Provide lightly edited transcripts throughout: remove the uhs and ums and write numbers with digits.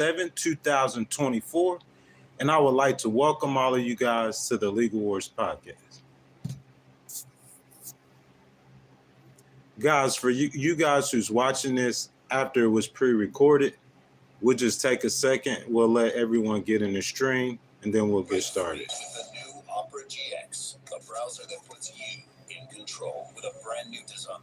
7, 2024. And I would like to welcome all of you guys to the Legal Wars podcast. Guys, for you guys who's watching this after it was pre-recorded, we'll just take a second. We'll let everyone get in the stream, and then we'll get started. The new Opera GX, a browser that puts you in control with a brand new design.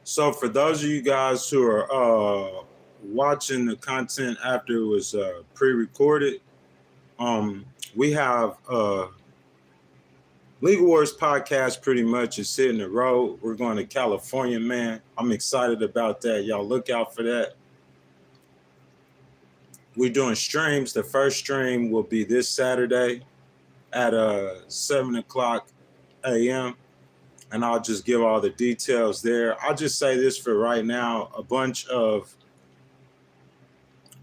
So for those of you guys who are watching the content after it was pre-recorded, we have Legal Wars podcast pretty much is hitting the road. We're going to California, man. I'm excited about that. Y'all look out for that. We're doing streams. The first stream will be this Saturday at 7 o'clock a.m. And I'll just give all the details there. I'll just say this for right now, a bunch of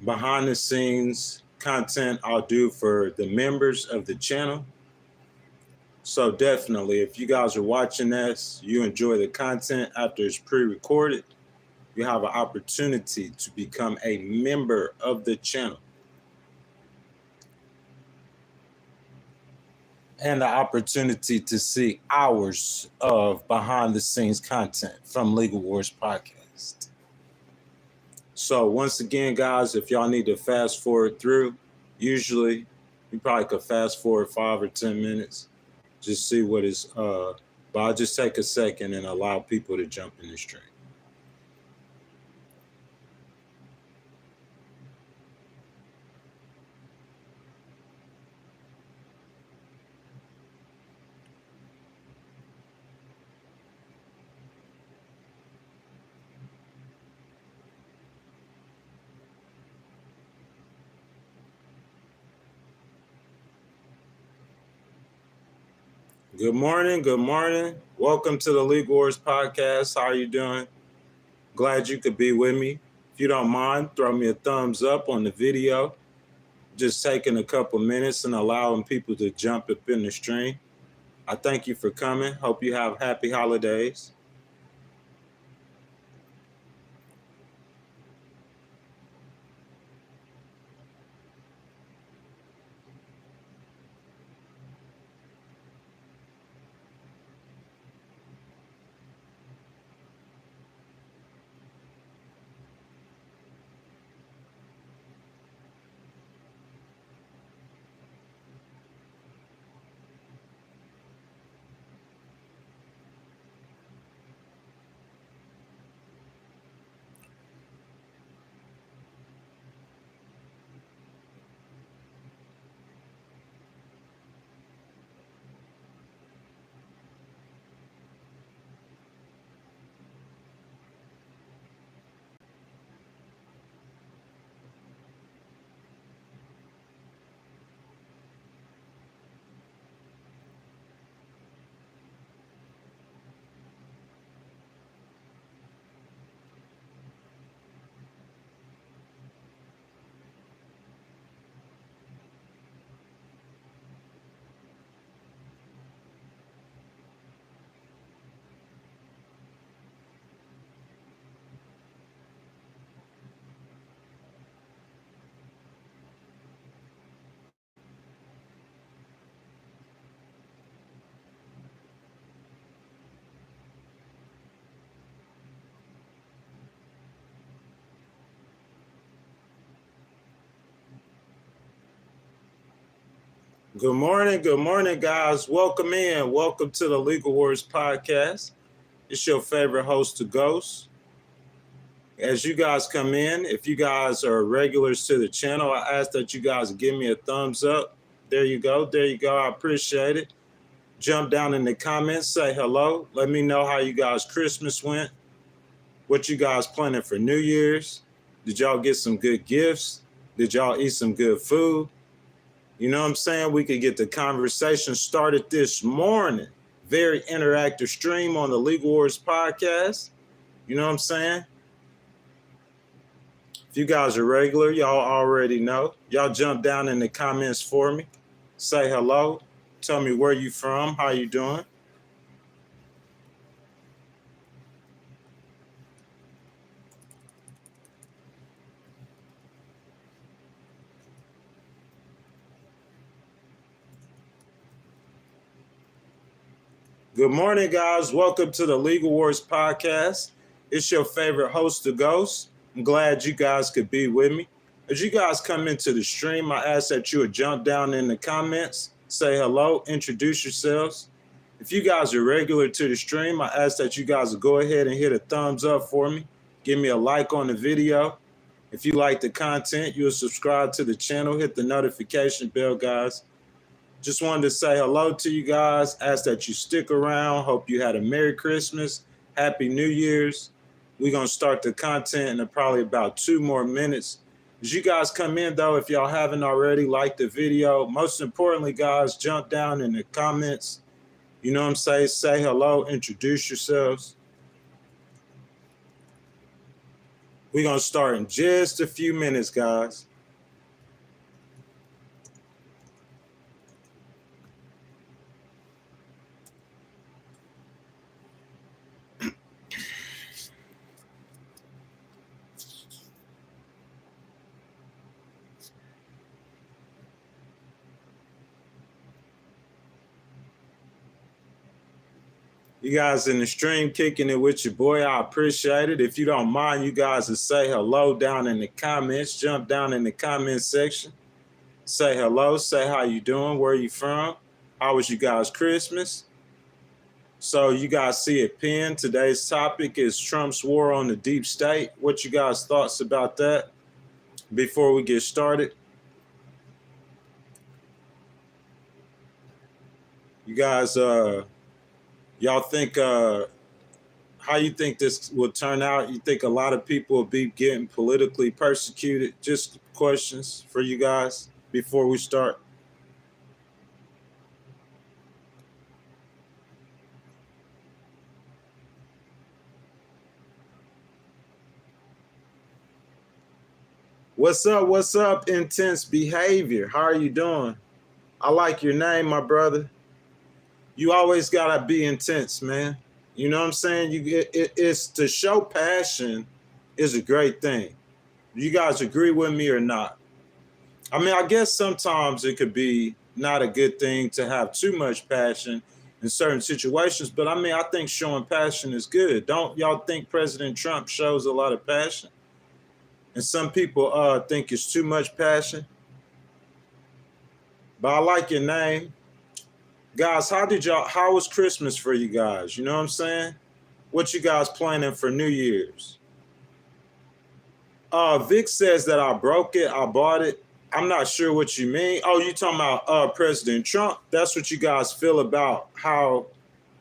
behind the scenes content I'll do for the members of the channel. So definitely, if you guys are watching this, you enjoy the content after it's pre-recorded, you have an opportunity to become a member of the channel. And the opportunity to see hours of behind the scenes content from Legal Wars podcast. So once again, guys, if y'all need to fast forward through, usually you probably could fast forward 5 or 10 minutes, just see what is, but I'll just take a second and allow people to jump in the stream. Good morning. Good morning. Welcome to the Legal Wars podcast. How are you doing? Glad you could be with me. If you don't mind, throw me a thumbs up on the video. Just taking a couple minutes and allowing people to jump up in the stream. I thank you for coming. Hope you have happy holidays. Good morning, guys. Welcome in. Welcome to the Legal Wars Podcast. It's your favorite host, the Ghost. As you guys come in, if you guys are regulars to the channel, I ask that you guys give me a thumbs up. There you go. There you go. I appreciate it. Jump down in the comments, say hello. Let me know how you guys' Christmas went. What you guys planning for New Year's? Did y'all get some good gifts? Did y'all eat some good food? You know what I'm saying? We could get the conversation started this morning. Very interactive stream on the Legal Wars Podcast. You know what I'm saying? If you guys are regular, y'all already know. Y'all jump down in the comments for me. Say hello. Tell me where you from, how you doing. Good morning, guys. Welcome to the Legal Wars Podcast. It's your favorite host, the Ghost. I'm glad you guys could be with me. As you guys come into the stream, I ask that you would jump down in the comments, say hello, introduce yourselves. If you guys are regular to the stream, I ask that you guys will go ahead and hit a thumbs up for me. Give me a like on the video. If you like the content, you'll subscribe to the channel, hit the notification bell, guys. Just wanted to say hello to you guys. Ask that you stick around. Hope you had a Merry Christmas. Happy New Year's. We're going to start the content in probably about 2 more minutes. As you guys come in, though, if y'all haven't already, like the video. Most importantly, guys, jump down in the comments. You know what I'm saying? Say hello. Introduce yourselves. We're going to start in just a few minutes, guys. You guys in the stream kicking it with your boy. I appreciate it. If you don't mind, you guys to say hello down in the comments. Jump down in the comment section. Say hello. Say how you doing. Where you from? How was you guys' Christmas? So you guys see it pinned. Today's topic is Trump's war on the deep state. What you guys' thoughts about that before we get started? You guys, y'all think how you think this will turn out? You think a lot of people will be getting politically persecuted? Just questions for you guys before we start. What's up? What's up, intense behavior? How are you doing? I like your name, my brother. You always gotta be intense, man. You know what I'm saying? It's to show passion is a great thing. You guys agree with me or not? I mean, I guess sometimes it could be not a good thing to have too much passion in certain situations, but I mean, I think showing passion is good. Don't y'all think President Trump shows a lot of passion? And some people think it's too much passion. But I like your name. Guys, how was Christmas for you guys? You know what I'm saying? What you guys planning for New Year's? Vic says that I broke it, I bought it. I'm not sure what you mean. Oh, you talking about President Trump? That's what you guys feel about how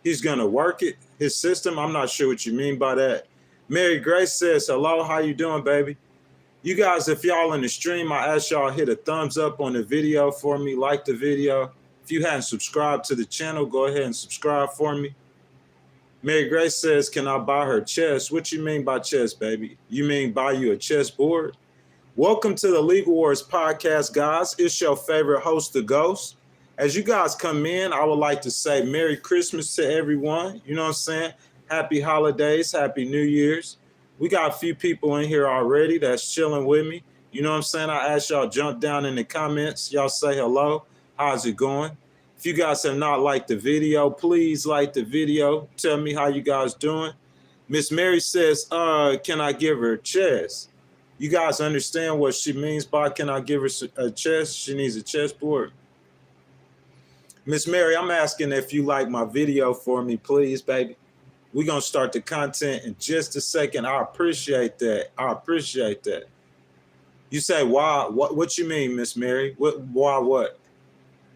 he's gonna work it, his system? I'm not sure what you mean by that. Mary Grace says, hello, how you doing, baby? You guys, if y'all in the stream, I ask y'all hit a thumbs up on the video for me, like the video. If you hadn't subscribed to the channel, go ahead and subscribe for me. Mary Grace says, can I buy her chess? What you mean by chess, baby? You mean buy you a chessboard? Welcome to the Legal Wars Podcast, guys. It's your favorite host, the Ghost. As you guys come in, I would like to say Merry Christmas to everyone. You know what I'm saying? Happy holidays, Happy New Year's. We got a few people in here already that's chilling with me. You know what I'm saying? I ask y'all jump down in the comments. Y'all say hello. How's it going? If you guys have not liked the video, please like the video. Tell me how you guys doing. Miss Mary says, can I give her chess? You guys understand what she means by can I give her a chess? She needs a chessboard. Miss Mary, I'm asking if you like my video for me, please, baby. We're going to start the content in just a second. I appreciate that. I appreciate that. You say, why? What you mean, Miss Mary? Why what?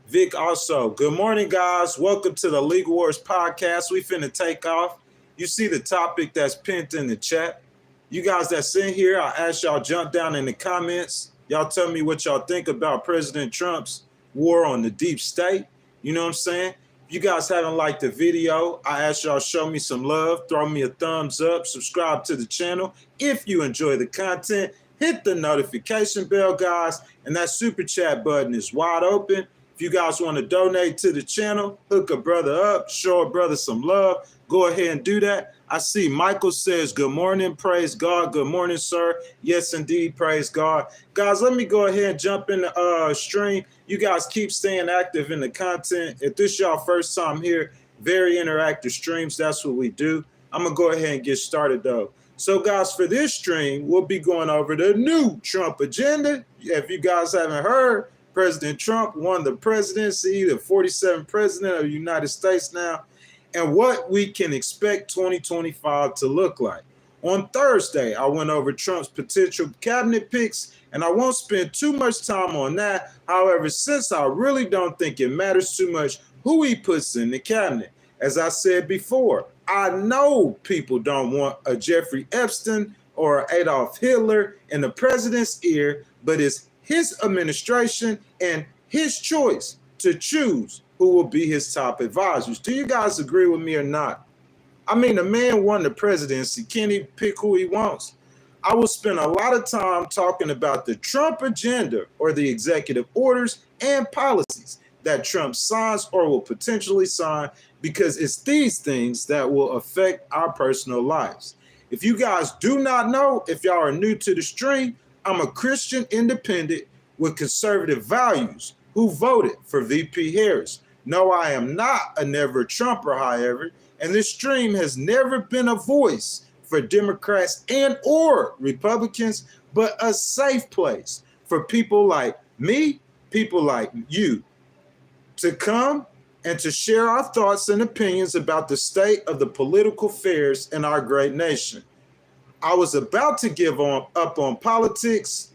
Vic also, good morning, guys. Welcome to the Legal Wars podcast. We finna take off. You see the topic that's pinned in the chat. You guys that's in here, I ask y'all jump down in the comments. Y'all tell me what y'all think about President Trump's war on the deep state. You know what I'm saying? If you guys haven't liked the video, I ask y'all show me some love, throw me a thumbs up, subscribe to the channel. If you enjoy the content, hit the notification bell, guys, and that super chat button is wide open. If you guys want to donate to the channel, hook a brother up, show a brother some love, go ahead and do that. I see Michael says, good morning, praise God. Good morning, sir. Yes, indeed, praise God. Guys, let me go ahead and jump in the stream. You guys keep staying active in the content. If this is y'all first time here, very interactive streams, that's what we do. I'm going to go ahead and get started, though. So, guys, for this stream, we'll be going over the new Trump agenda. If you guys haven't heard, President Trump won the presidency, the 47th president of the United States now, and what we can expect 2025 to look like. On Thursday, I went over Trump's potential cabinet picks, and I won't spend too much time on that. However, since I really don't think it matters too much who he puts in the cabinet, as I said before, I know people don't want a Jeffrey Epstein or Adolf Hitler in the president's ear, but it's his administration and his choice to choose who will be his top advisors. Do you guys agree with me or not? I mean, the man won the presidency. Can he pick who he wants? I will spend a lot of time talking about the Trump agenda or the executive orders and policies that Trump signs or will potentially sign, because it's these things that will affect our personal lives. If you guys do not know, if y'all are new to the stream, I'm a Christian independent with conservative values who voted for VP Harris. No, I am not a never Trumper, however, and this stream has never been a voice for Democrats and or Republicans, but a safe place for people like me, people like you, to come and to share our thoughts and opinions about the state of the political affairs in our great nation. I was about to give up on politics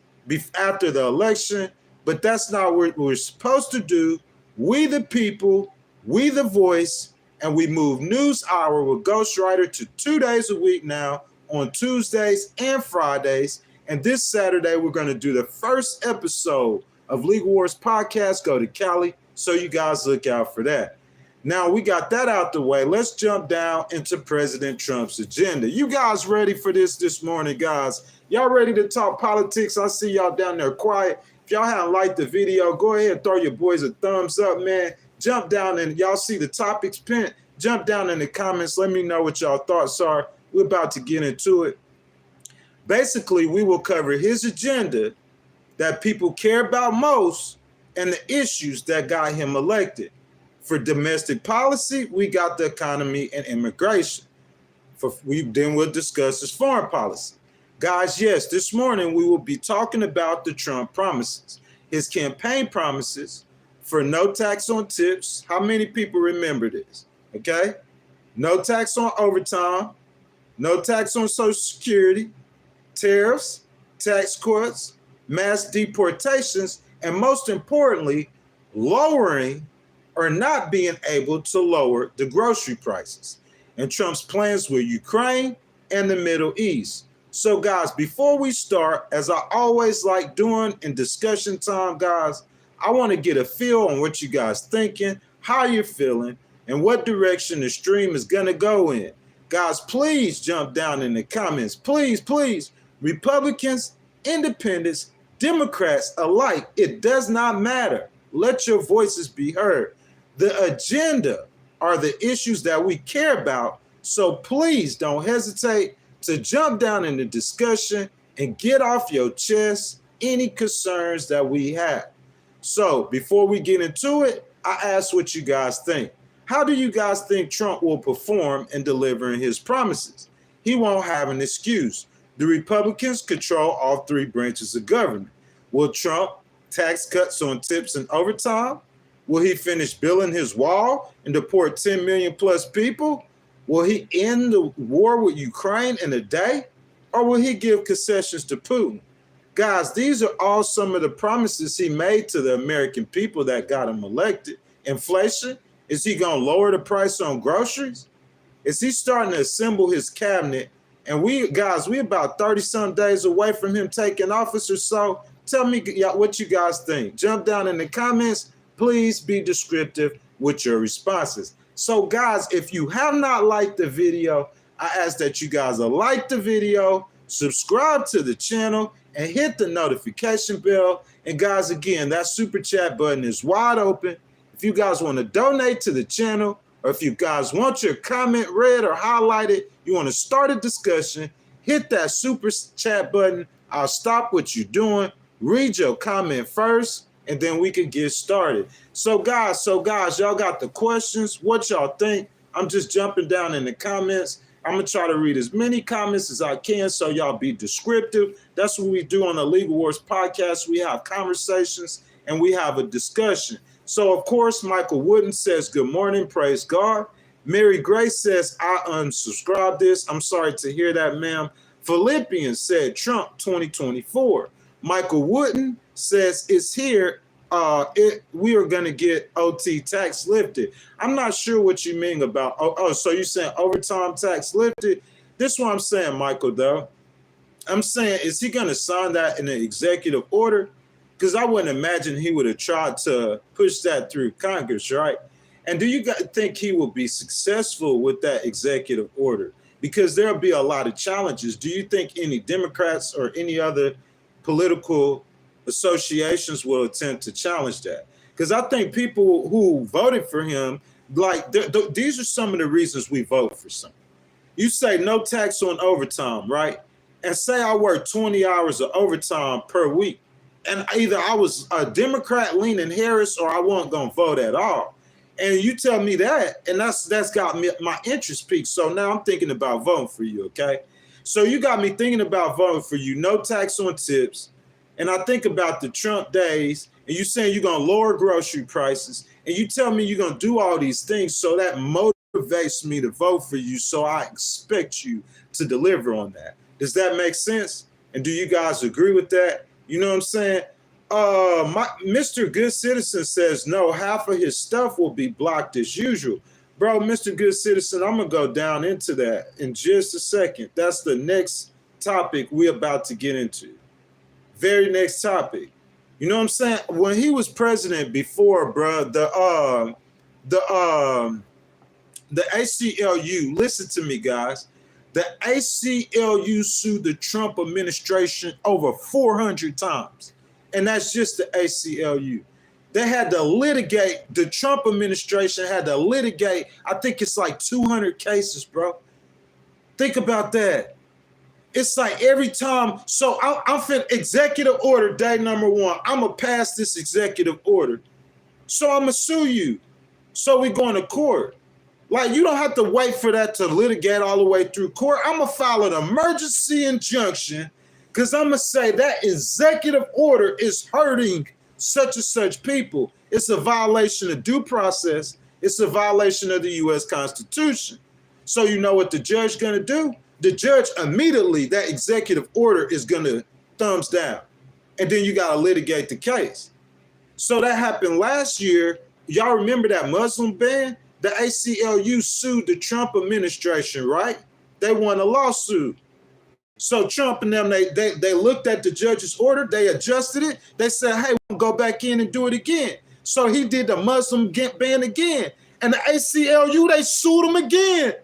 after the election, but that's not what we're supposed to do. We the people, we the voice, and we move News Hour with Ghostwriter to 2 days a week now on Tuesdays and Fridays. And this Saturday, we're going to do the first episode of Legal Wars Podcast, Go to Cali, so you guys look out for that. Now we got that out the way. Let's jump down into President Trump's agenda. You guys ready for this morning, guys? Y'all ready to talk politics? I see y'all down there quiet. If y'all haven't liked the video, go ahead and throw your boys a thumbs up, man. Jump down and y'all see the topics pinned. Jump down in the comments. Let me know what y'all thoughts are. We're about to get into it. Basically, we will cover his agenda that people care about most and the issues that got him elected. For domestic policy, we got the economy and immigration. Then we'll discuss his foreign policy. Guys, yes, this morning we will be talking about the Trump promises, his campaign promises for no tax on tips. How many people remember this? Okay? No tax on overtime, no tax on Social Security, tariffs, tax cuts, mass deportations, and most importantly, lowering or not being able to lower the grocery prices, and Trump's plans with Ukraine and the Middle East. So, guys, before we start, as I always like doing in discussion time, guys, I want to get a feel on what you guys thinking, how you're feeling, and what direction the stream is going to go in. Guys, please jump down in the comments. Please, please. Republicans, independents, Democrats alike, it does not matter. Let your voices be heard. The agenda are the issues that we care about, so please don't hesitate to jump down in the discussion and get off your chest any concerns that we have. So before we get into it, I ask what you guys think. How do you guys think Trump will perform in delivering his promises? He won't have an excuse. The Republicans control all three branches of government. Will Trump tax cuts on tips and overtime? Will he finish building his wall and deport 10 million plus people? Will he end the war with Ukraine in a day? Or will he give concessions to Putin? Guys, these are all some of the promises he made to the American people that got him elected. Inflation? Is he going to lower the price on groceries? Is he starting to assemble his cabinet? And we about 30-some days away from him taking office or so. Tell me what you guys think. Jump down in the comments. Please be descriptive with your responses. So guys, if you have not liked the video, I ask that you guys will like the video, subscribe to the channel, and hit the notification bell. And guys, again, that super chat button is wide open. If you guys want to donate to the channel, or if you guys want your comment read or highlighted, you want to start a discussion, hit that super chat button. I'll stop what you're doing, read your comment first, and then we can get started. So guys, y'all got the questions. What y'all think? I'm just jumping down in the comments. I'm going to try to read as many comments as I can so y'all be descriptive. That's what we do on the Legal Wars podcast. We have conversations and we have a discussion. So, of course, Michael Wooden says, good morning, praise God. Mary Grace says, I unsubscribed this. I'm sorry to hear that, ma'am. Philippians said, Trump 2024. Michael Wooden says, it's here. We are going to get OT tax lifted. I'm not sure what you mean about, so you're saying overtime tax lifted? This is what I'm saying, Michael, though. I'm saying, is he going to sign that in an executive order? Because I wouldn't imagine he would have tried to push that through Congress, right? And do you guys think he will be successful with that executive order? Because there'll be a lot of challenges. Do you think any Democrats or any other political associations will attempt to challenge that? Because I think people who voted for him, like these are some of the reasons we vote for something. You say no tax on overtime, right? And say I work 20 hours of overtime per week. And either I was a Democrat leaning Harris or I wasn't going to vote at all. And you tell me that, and that's got me, my interest peaked. So now I'm thinking about voting for you, okay? So you got me thinking about voting for you, no tax on tips. And I think about the Trump days, and you saying you're going to lower grocery prices, and you tell me you're going to do all these things, so that motivates me to vote for you, so I expect you to deliver on that. Does that make sense? And do you guys agree with that? You know what I'm saying? Mr. Good Citizen says, no, half of his stuff will be blocked as usual. Bro, Mr. Good Citizen, I'm going to go down into that in just a second. That's the next topic we're about to get into. Very next topic. You know what I'm saying? When he was president before, bro, the ACLU, listen to me, guys. The ACLU sued the Trump administration over 400 times. And that's just the ACLU. They had to litigate, the Trump administration had to litigate, I think it's like 200 cases, bro. Think about that. It's like every time, so I'm finna executive order, day number one. I'm going to pass this executive order. So I'm going to sue you. So we going to court. Like, you don't have to wait for that to litigate all the way through court. I'm going to file an emergency injunction because I'm going to say that executive order is hurting such and such people. It's a violation of due process. It's a violation of the U.S. Constitution. So you know what the judge going to do? The judge immediately, that executive order is going to thumbs down. And then you got to litigate the case. So that happened last year. Y'all remember that Muslim ban? The ACLU sued the Trump administration, right? They won a lawsuit. So Trump and them, they looked at the judge's order, they adjusted it. They said, hey, we'll go back in and do it again. So he did the Muslim ban again. And the ACLU, they sued him again.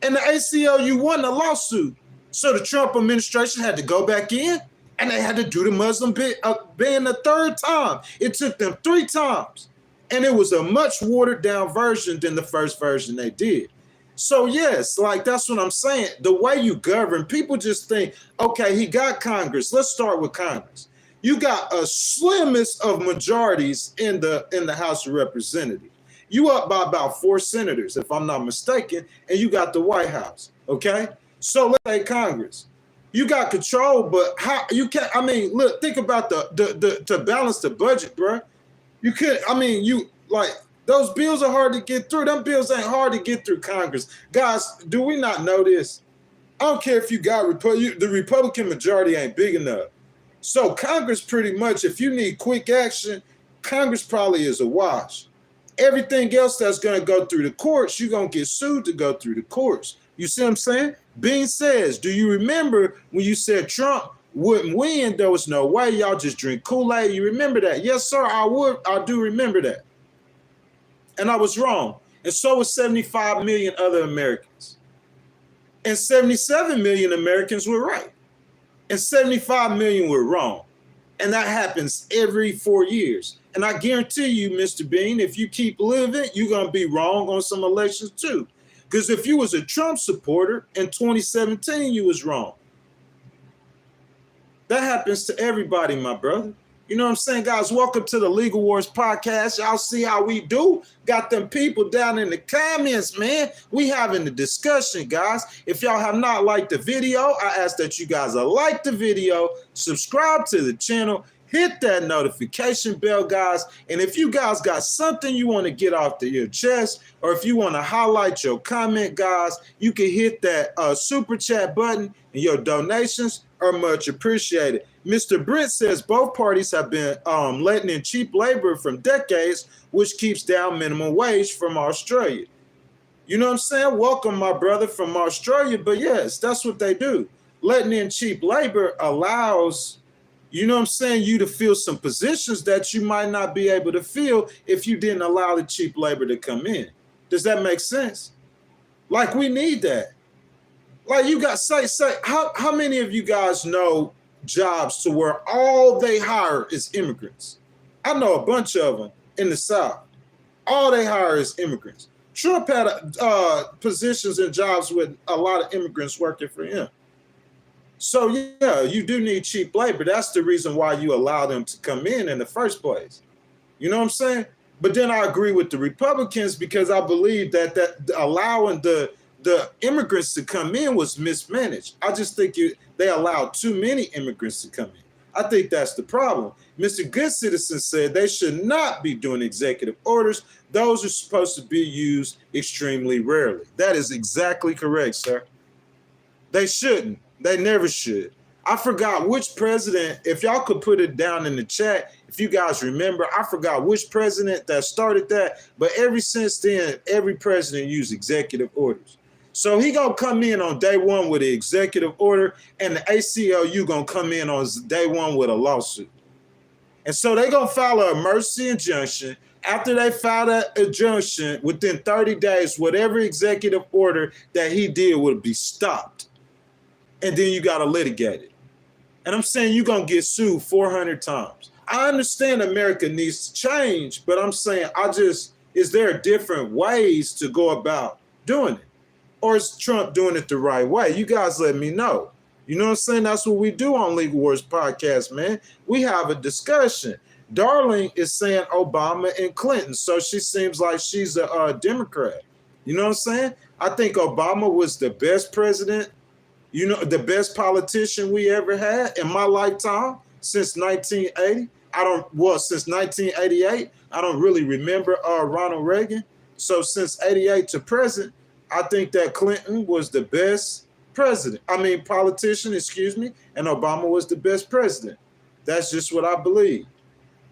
And the ACLU won the lawsuit. So the Trump administration had to go back in and they had to do the Muslim ban a third time. It took them 3 times. And it was a much watered down version than the first version they did. So yes, like that's what I'm saying. The way you govern, people just think, okay, he got Congress. Let's start with Congress. You got a slimmest of majorities in the House of Representatives. You up by about 4 senators, if I'm not mistaken, and you got the White House. Okay, so let's say Congress. You got control, but how you can't? I mean, look, think about the to balance the budget, bro. You could, I mean, you like those bills are hard to get through. Them bills ain't hard to get through Congress. Guys, do we not know this? I don't care if you got the Republican majority ain't big enough. So Congress pretty much, if you need quick action, Congress probably is a wash. Everything else that's going to go through the courts, you're going to get sued to go through the courts. You see what I'm saying? Bean says, do you remember when you said Trump wouldn't win? There was no way. Y'all just drink Kool-Aid. You remember that? Yes, sir, I do remember that. And I was wrong. And so was 75 million other Americans. And 77 million Americans were right. And 75 million were wrong. And that happens every 4 years. And I guarantee you, Mr. Bean, if you keep living, you're going to be wrong on some elections too. Because if you was a Trump supporter in 2017, you was wrong. That happens to everybody, my brother. You know what I'm saying, guys? Welcome to the Legal Wars podcast. Y'all see how we do? Got them people down in the comments, man. We having the discussion, guys. If y'all have not liked the video, I ask that you guys like the video, subscribe to the channel, hit that notification bell, guys. And if you guys got something you want to get off your chest, or if you want to highlight your comment, guys, you can hit that super chat button, and your donations are much appreciated. Mr. Brent says both parties have been letting in cheap labor from decades, which keeps down minimum wage from Australia. You know what I'm saying? Welcome, my brother, from Australia. But yes, that's what they do. Letting in cheap labor allows, you know what I'm saying, you to fill some positions that you might not be able to fill if you didn't allow the cheap labor to come in. Does that make sense? Like, we need that. Like, you got, say, how many of you guys know jobs to where all they hire is immigrants? I know a bunch of them in the South. All they hire is immigrants. Trump had positions and jobs with a lot of immigrants working for him. So yeah, you do need cheap labor. That's the reason why you allow them to come in the first place. You know what I'm saying? But then I agree with the Republicans, because I believe that allowing the immigrants to come in was mismanaged. I just think they allowed too many immigrants to come in. I think that's the problem. Mr. Good Citizen said they should not be doing executive orders. Those are supposed to be used extremely rarely. That is exactly correct, sir. They shouldn't. They never should. I forgot which president, if y'all could put it down in the chat, if you guys remember, I forgot which president that started that, but ever since then, every president used executive orders. So he gonna come in on day one with an executive order, and the ACLU gonna come in on day one with a lawsuit. And so they gonna file an emergency injunction. After they file that injunction, within 30 days, whatever executive order that he did would be stopped. And then you gotta litigate it. And I'm saying you're gonna get sued 400 times. I understand America needs to change, but I'm saying is there different ways to go about doing it? Or is Trump doing it the right way? You guys let me know. You know what I'm saying? That's what we do on Legal Wars Podcast, man. We have a discussion. Darling is saying Obama and Clinton, so she seems like she's a Democrat. You know what I'm saying? I think Obama was the best president, you know, the best politician we ever had in my lifetime since 1980. Since 1988. I don't really remember Ronald Reagan. So since 88 to present, I think that Clinton was the best politician, and Obama was the best president. That's just what I believe.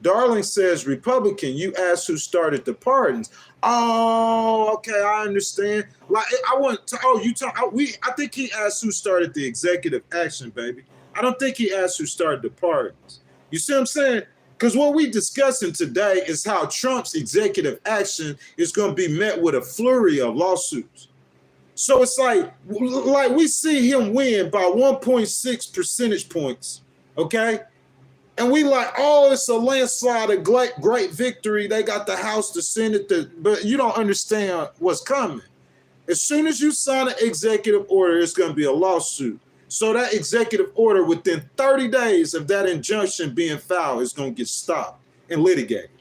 Darling says, Republican, you asked who started the pardons. Oh, okay, I understand. Like, I think he asked who started the executive action, baby. I don't think he asked who started the pardons. You see what I'm saying? Because what we discussing today is how Trump's executive action is going to be met with a flurry of lawsuits. So it's like we see him win by 1.6 percentage points, okay? And we like, oh, it's a landslide, a great victory. They got the House, the Senate, but you don't understand what's coming. As soon as you sign an executive order, it's going to be a lawsuit. So that executive order, within 30 days of that injunction being filed, is going to get stopped and litigated.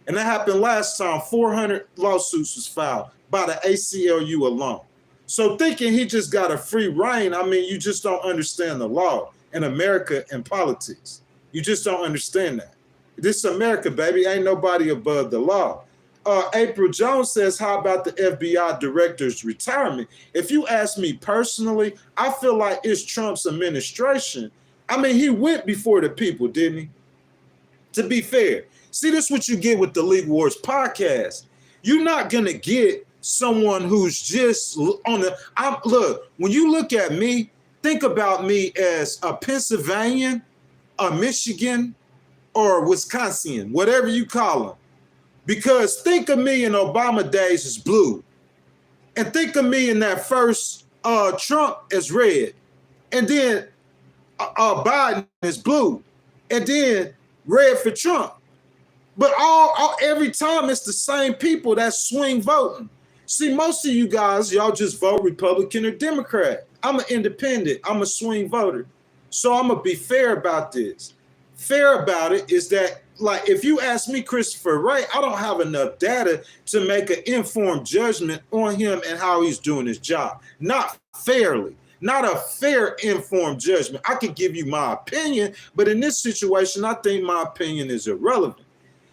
And that happened last time. 400 lawsuits was filed by the ACLU alone. So thinking he just got a free reign, I mean, you just don't understand the law in America and politics. You just don't understand that. This is America, baby. Ain't nobody above the law. April Jones says, how about the FBI director's retirement? If you ask me personally, I feel like it's Trump's administration. I mean, he went before the people, didn't he? To be fair. See, this is what you get with the League Wars podcast. You're not going to get someone who's just on the... Look, when you look at me, think about me as a Pennsylvanian, a Michigan, or Wisconsin, whatever you call them. Because think of me in Obama days as blue. And think of me in that first Trump as red. And then Biden is blue. And then red for Trump. But every time it's the same people that swing voting. See, most of you guys, y'all just vote Republican or Democrat. I'm an independent. I'm a swing voter. So I'm going to be fair about this. Fair about it is that, like, if you ask me, Christopher Wray, I don't have enough data to make an informed judgment on him and how he's doing his job. Not fairly. Not a fair informed judgment. I can give you my opinion, but in this situation, I think my opinion is irrelevant.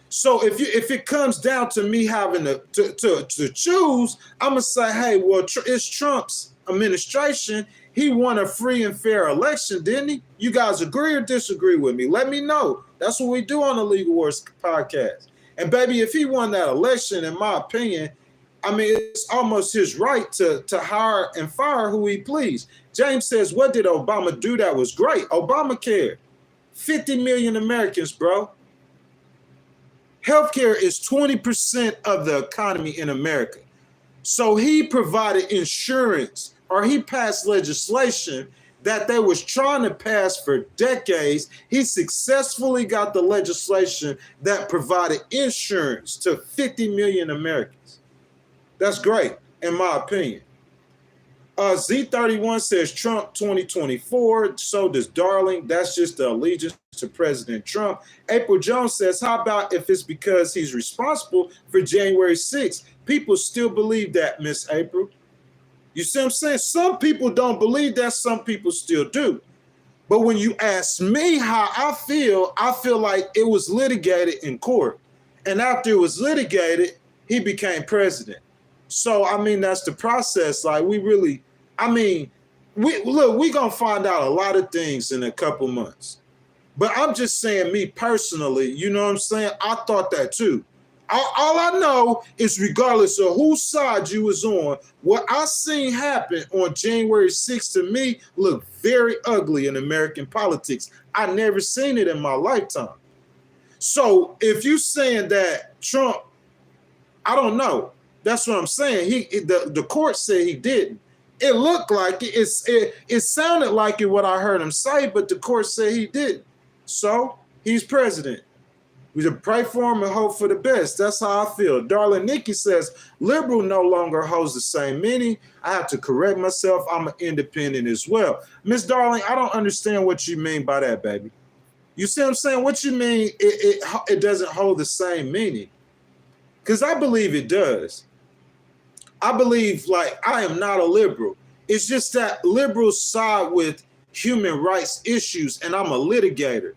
So if it comes down to me having to choose, I'm going to say, hey, well, it's Trump's administration. He won a free and fair election, didn't he? You guys agree or disagree with me? Let me know. That's what we do on the Legal Wars podcast. And baby, if he won that election, in my opinion, I mean, it's almost his right to hire and fire who he please. James says, what did Obama do that was great? Obamacare. 50 million Americans, bro. Healthcare is 20% of the economy in America. So he provided insurance, or he passed legislation that they was trying to pass for decades. He successfully got the legislation that provided insurance to 50 million Americans. That's great, in my opinion. Z31 says Trump 2024, so does Darling. That's just the allegiance to President Trump. April Jones says, how about if it's because he's responsible for January 6th? People still believe that, Miss April. You see what I'm saying? Some people don't believe that, some people still do. But when you ask me how I feel like it was litigated in court. And after it was litigated, he became president. So, I mean, that's the process. Like, we going to find out a lot of things in a couple months. But I'm just saying, me personally, you know what I'm saying? I thought that too. All I know is regardless of whose side you was on, what I seen happen on January 6th to me looked very ugly in American politics. I never seen it in my lifetime. So if you saying that Trump, I don't know. That's what I'm saying. The court said he didn't. It looked like it. It sounded like it what I heard him say, but the court said he didn't. So he's president. We should pray for him and hope for the best. That's how I feel. Darling Nikki says, liberal no longer holds the same meaning. I have to correct myself. I'm an independent as well. Miss Darling, I don't understand what you mean by that, baby. You see what I'm saying? What you mean it doesn't hold the same meaning? Because I believe it does. I believe, like, I am not a liberal. It's just that liberals side with human rights issues, and I'm a litigator.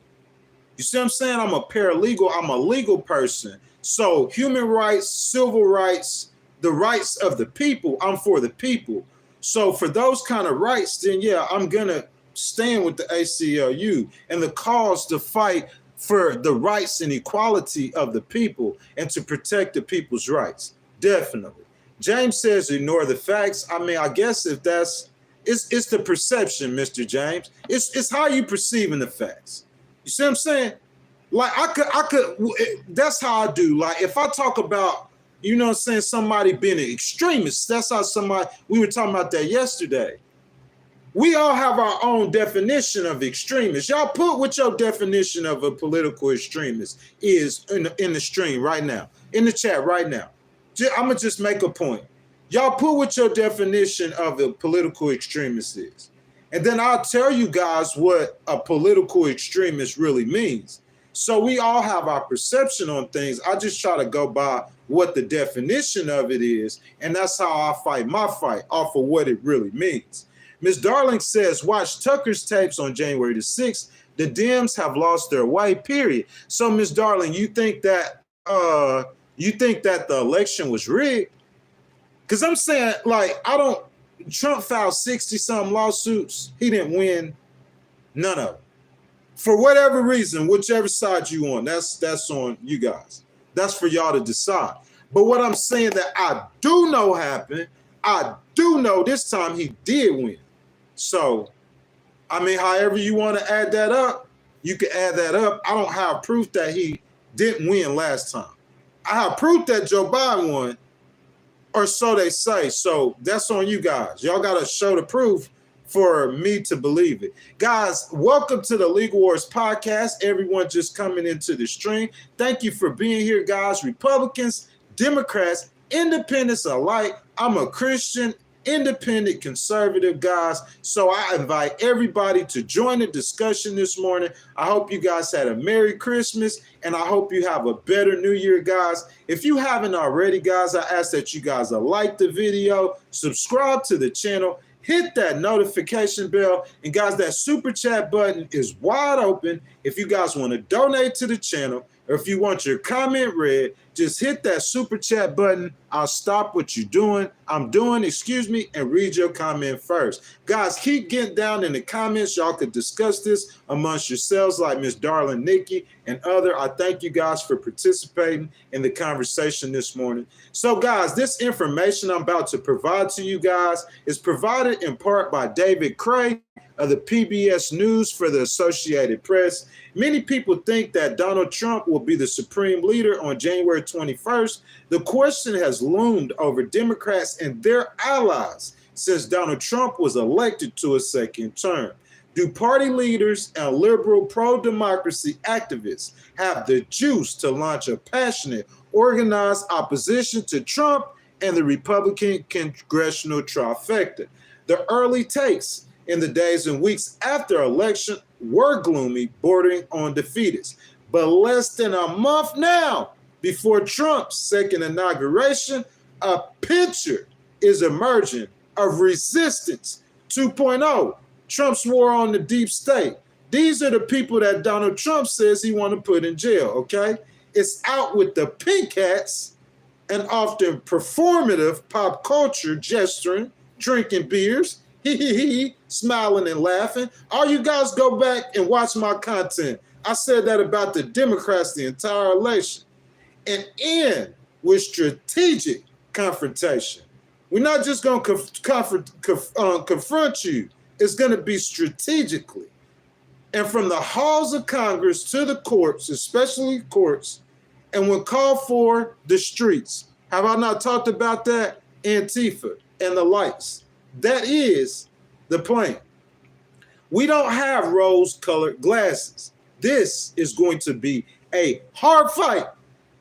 You see what I'm saying? I'm a paralegal. I'm a legal person. So human rights, civil rights, the rights of the people, I'm for the people. So for those kind of rights, then yeah, I'm going to stand with the ACLU and the cause to fight for the rights and equality of the people and to protect the people's rights. Definitely. James says ignore the facts. I mean, I guess if that's, it's the perception, Mr. James. It's how you perceiving the facts. You see what I'm saying? Like I could, that's how I do. Like if I talk about, you know what I'm saying, somebody being an extremist, that's how we were talking about that yesterday. We all have our own definition of extremist. Y'all put what your definition of a political extremist is in the stream right now, in the chat right now. I'm going to just make a point. Y'all put what your definition of a political extremist is. And then I'll tell you guys what a political extremist really means. So we all have our perception on things. I just try to go by what the definition of it is. And that's how I fight my fight, off of what it really means. Ms. Darling says, watch Tucker's tapes on January the 6th. The Dems have lost their way, period. So, Ms. Darling, you think that the election was rigged? Because I'm saying, like, Trump filed 60-something lawsuits. He didn't win none of them. For whatever reason, whichever side you on, that's on you guys. That's for y'all to decide. But what I'm saying that I do know happened, I do know this time he did win. So, I mean, however you want to add that up, you can add that up. I don't have proof that he didn't win last time. I have proof that Joe Biden won, or so they say. So that's on you guys. Y'all got to show the proof for me to believe it. Guys, welcome to the Legal Wars podcast. Everyone just coming into the stream. Thank you for being here, guys. Republicans, Democrats, independents alike. I'm a Christian, independent, conservative, guys. So I invite everybody to join the discussion this morning. I hope you guys had a Merry Christmas, and I hope you have a better New Year, guys. If you haven't already, guys, I ask that you guys like the video, subscribe to the channel, hit that notification bell, and guys, that super chat button is wide open. If you guys want to donate to the channel, or if you want your comment read, just hit that super chat button. I'll stop what I'm doing, and read your comment first. Guys, keep getting down in the comments. Y'all could discuss this amongst yourselves like Miss Darling Nikki and other. I thank you guys for participating in the conversation this morning. So guys, this information I'm about to provide to you guys is provided in part by David Cray of the PBS News for the Associated Press. Many people think that Donald Trump will be the supreme leader on January 21st. The question has loomed over Democrats and their allies since Donald Trump was elected to a second term. Do party leaders and liberal pro-democracy activists have the juice to launch a passionate, organized opposition to Trump and the Republican congressional trifecta? The early takes in the days and weeks after election were gloomy, bordering on defeatist. But less than a month now before Trump's second inauguration, a picture is emerging of resistance 2.0, Trump's war on the deep state. These are the people that Donald Trump says he want to put in jail, okay? It's out with the pink hats and often performative pop culture gesturing, drinking beers, smiling and laughing. All you guys go back and watch my content. I said that about the Democrats the entire election. And end with strategic confrontation. We're not just going to confront you. It's going to be strategically. And from the halls of Congress to the courts, especially courts, and when called for, the streets. Have I not talked about that? Antifa and the lights. That is the plan. We don't have rose-colored glasses. This is going to be a hard fight.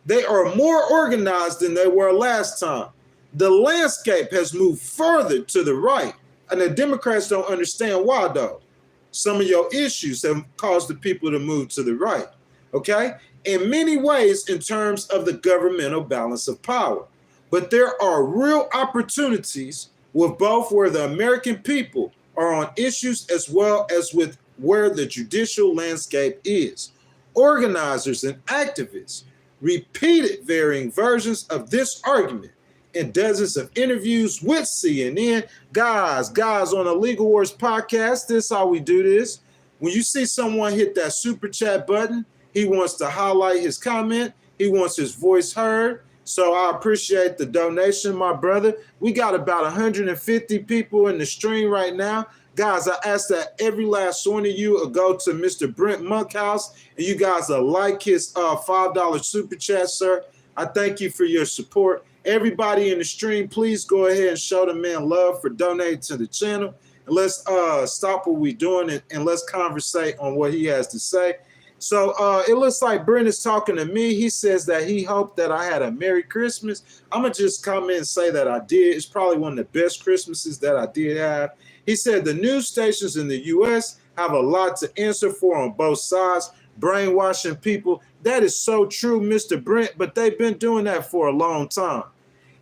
They are more organized than they were last time. The landscape has moved further to the right, and the Democrats don't understand why, though. Some of your issues have caused the people to move to the right, okay? In many ways, in terms of the governmental balance of power. But there are real opportunities with both where the American people are on issues as well as with where the judicial landscape is. Organizers and activists repeated varying versions of this argument in dozens of interviews with CNN. Guys, on the Legal Wars podcast, this is how we do this. When you see someone hit that super chat button, he wants to highlight his comment. He wants his voice heard. So I appreciate the donation, my brother. We got about 150 people in the stream right now. Guys, I ask that every last one of you will go to Mr. Brent Monkhouse, and you guys will like his $5 super chat, sir. I thank you for your support. Everybody in the stream, please go ahead and show the man love for donating to the channel. And let's stop what we're doing and let's conversate on what he has to say. So it looks like Brent is talking to me. He says that he hoped that I had a Merry Christmas. I'm going to just come in and say that I did. It's probably one of the best Christmases that I did have. He said the news stations in the U.S. have a lot to answer for on both sides, brainwashing people. That is so true, Mr. Brent, but they've been doing that for a long time.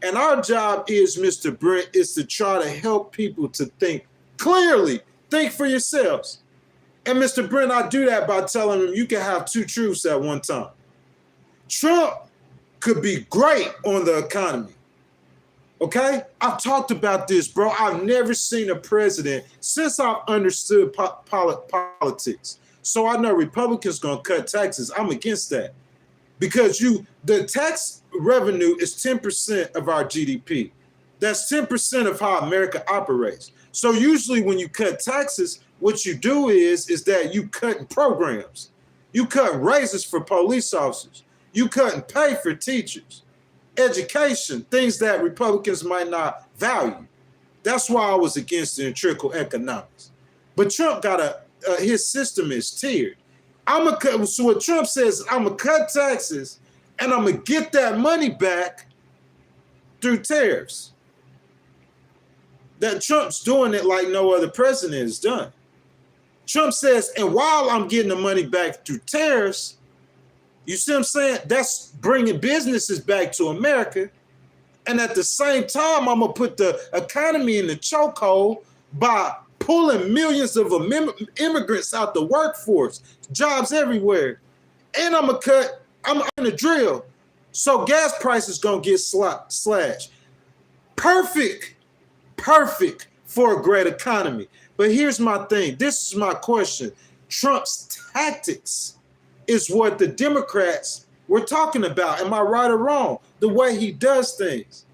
And our job is, Mr. Brent, is to try to help people to think clearly, think for yourselves. And Mr. Brent, I do that by telling him you can have two truths at one time. Trump could be great on the economy. Okay? I've talked about this, bro. I've never seen a president since I've understood politics. So I know Republicans going to cut taxes. I'm against that. Because the tax revenue is 10% of our GDP. That's 10% of how America operates. So usually when you cut taxes, what you do is that you cut programs. You cut raises for police officers. You cut pay for teachers. Education, things that Republicans might not value. That's why I was against the trickle economics. But Trump got his system is tiered. So what Trump says, I'm gonna cut taxes and I'm gonna get that money back through tariffs. That Trump's doing it like no other president has done. Trump says, and while I'm getting the money back through tariffs, you see what I'm saying? That's bringing businesses back to America. And at the same time, I'm going to put the economy in the chokehold by pulling millions of immigrants out the workforce, jobs everywhere. And I'm going to drill. So gas prices going to get slashed. Perfect for a great economy. But here's my thing. This is my question. Trump's tactics is what the Democrats were talking about. Am I right or wrong? The way he does things.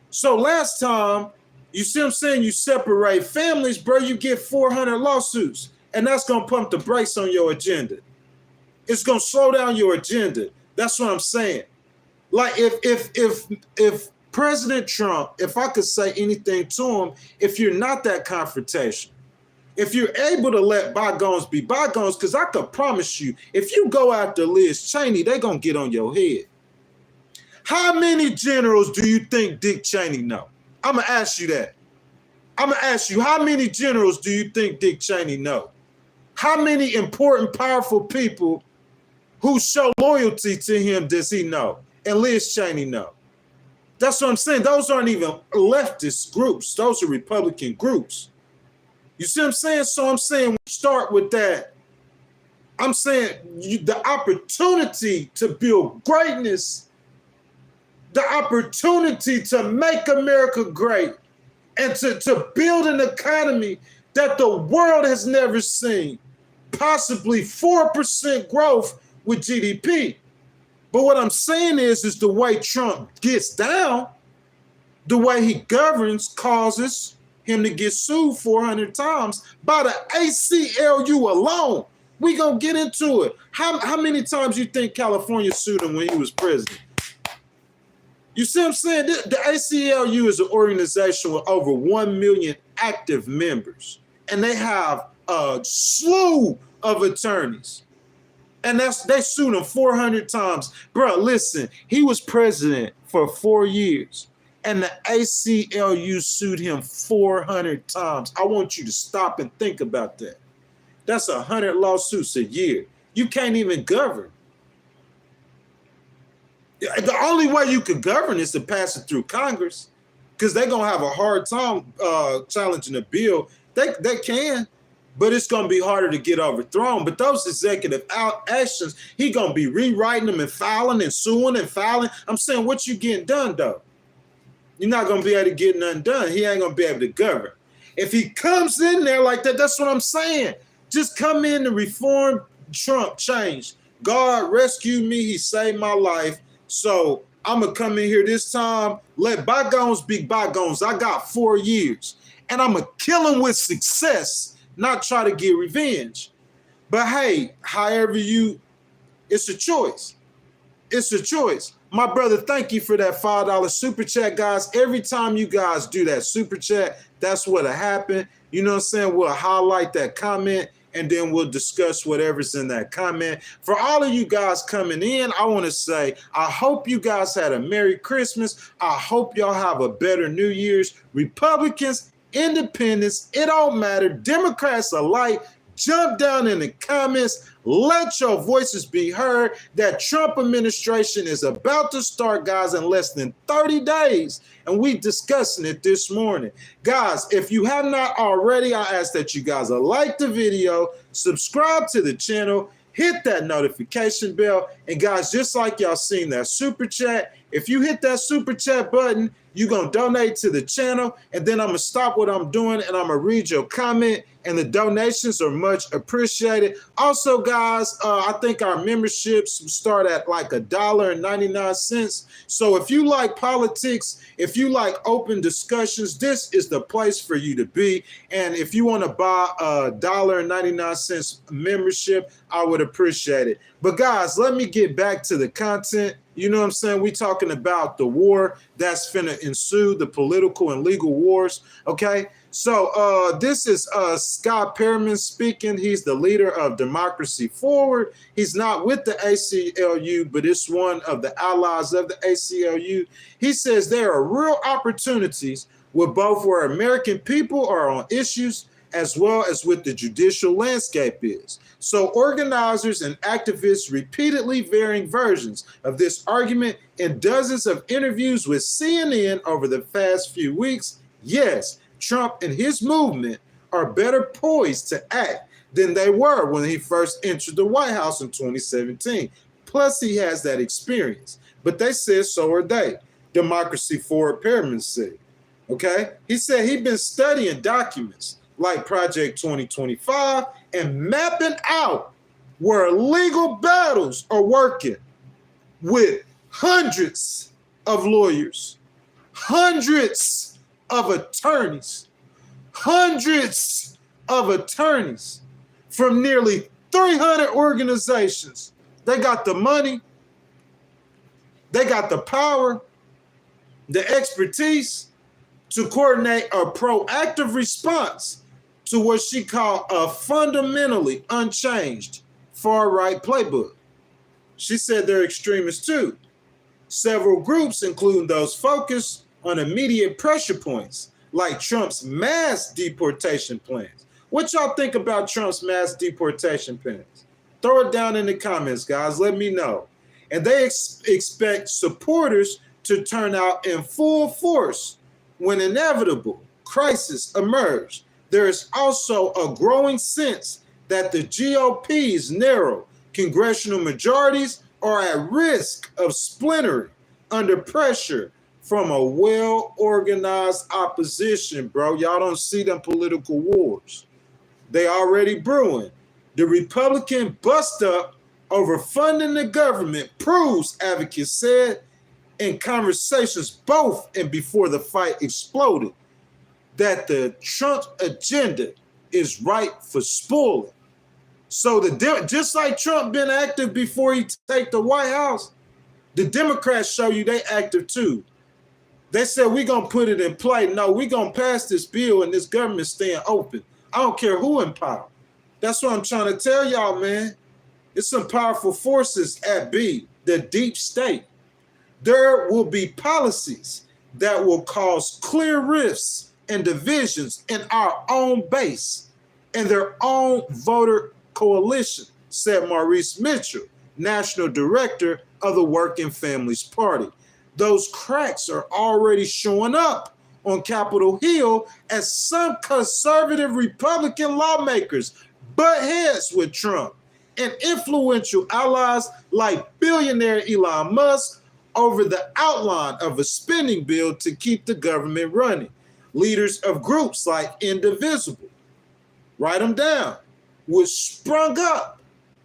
So last time, you see what I'm saying? You separate families, bro, you get 400 lawsuits. And that's going to pump the brakes on your agenda. It's going to slow down your agenda. That's what I'm saying. Like if President Trump, if I could say anything to him, if you're not that confrontational, if you're able to let bygones be bygones, because I could promise you, if you go after Liz Cheney, they're going to get on your head. How many generals do you think Dick Cheney know? I'm going to ask you that. I'm going to ask you, how many generals do you think Dick Cheney know? How many important, powerful people who show loyalty to him does he know? And Liz Cheney know? That's what I'm saying. Those aren't even leftist groups. Those are Republican groups. You see what I'm saying? So I'm saying, start with that. I'm saying the opportunity to build greatness, the opportunity to make America great, and to build an economy that the world has never seen, possibly 4% growth with GDP. But what I'm saying is the way Trump gets down, the way he governs causes him to get sued 400 times by the ACLU alone. We gonna get into it. How many times you think California sued him when he was president? You see what I'm saying? The ACLU is an organization with over 1 million active members, and they have a slew of attorneys. And they sued him 400 times. Bro, listen, he was president for 4 years, and the ACLU sued him 400 times. I want you to stop and think about that. That's 100 lawsuits a year. You can't even govern. The only way you could govern is to pass it through Congress, because they're going to have a hard time challenging a bill. They can, but it's going to be harder to get overthrown. But those executive actions, he going to be rewriting them and filing and suing and filing. I'm saying, what you getting done, though? You're not going to be able to get nothing done. He ain't going to be able to govern. If he comes in there like that, that's what I'm saying. Just come in and reform Trump, change. God rescued me. He saved my life. So I'm going to come in here this time, let bygones be bygones. I got 4 years. And I'm going to kill him with success, not try to get revenge. But hey, however it's a choice. It's a choice. My brother, thank you for that $5 super chat, guys. Every time you guys do that super chat, that's what'll happen. You know what I'm saying? We'll highlight that comment, and then we'll discuss whatever's in that comment. For all of you guys coming in, I want to say, I hope you guys had a Merry Christmas. I hope y'all have a better New Year's. Republicans, independents, it don't matter. Democrats alike, Jump down in the comments. Let your voices be heard. That Trump administration is about to start, guys, in less than 30 days. And we discussing it this morning. Guys, if you have not already, I ask that you guys like the video, subscribe to the channel, hit that notification bell. And guys, just like y'all seen that super chat, if you hit that super chat button, you're going to donate to the channel. And then I'm going to stop what I'm doing and I'm going to read your comment. And the donations are much appreciated. Also, guys, I think our memberships start at like $1.99. So if you like politics, if you like open discussions, this is the place for you to be. And if you want to buy a $1.99 membership, I would appreciate it. But guys, let me get back to the content. You know what I'm saying? We talking about the war that's finna ensue, the political and legal wars, okay? So this is Scott Perriman speaking. He's the leader of Democracy Forward. He's not with the ACLU, but it's one of the allies of the ACLU. He says there are real opportunities with both where American people are on issues as well as with the judicial landscape is. So organizers and activists repeatedly varying versions of this argument in dozens of interviews with CNN over the past few weeks. Yes, Trump and his movement are better poised to act than they were when he first entered the White House in 2017. Plus, he has that experience. But they said so are they. Democracy Forward Perriman said. Okay? He said he'd been studying documents like Project 2025 and mapping out where legal battles are working with hundreds of lawyers, hundreds of attorneys from nearly 300 organizations. They got the money, they got the power, the expertise to coordinate a proactive response to what she called a fundamentally unchanged far-right playbook. She said they're extremists too. Several groups, including those focused on immediate pressure points, like Trump's mass deportation plans. What y'all think about Trump's mass deportation plans? Throw it down in the comments, guys. Let me know. And they expect supporters to turn out in full force when inevitable crises emerge. There is also a growing sense that the GOP's narrow congressional majorities are at risk of splintering under pressure from a well-organized opposition, bro. Y'all don't see them political wars. They already brewing. The Republican bust-up over funding the government proves, advocates said, in conversations both and before the fight exploded, that the Trump agenda is ripe for spoiling. So just like Trump been active before he take the White House, the Democrats show you they active too. They said we're going to put it in play. No, we're going to pass this bill and this government staying open. I don't care who in power. That's what I'm trying to tell y'all, man. It's some powerful forces at B, the deep state. There will be policies that will cause clear rifts and divisions in our own base and their own voter coalition, said Maurice Mitchell, national director of the Working Families Party. Those cracks are already showing up on Capitol Hill as some conservative Republican lawmakers butt heads with Trump and influential allies like billionaire Elon Musk over the outline of a spending bill to keep the government running. Leaders of groups like Indivisible, write them down, which sprung up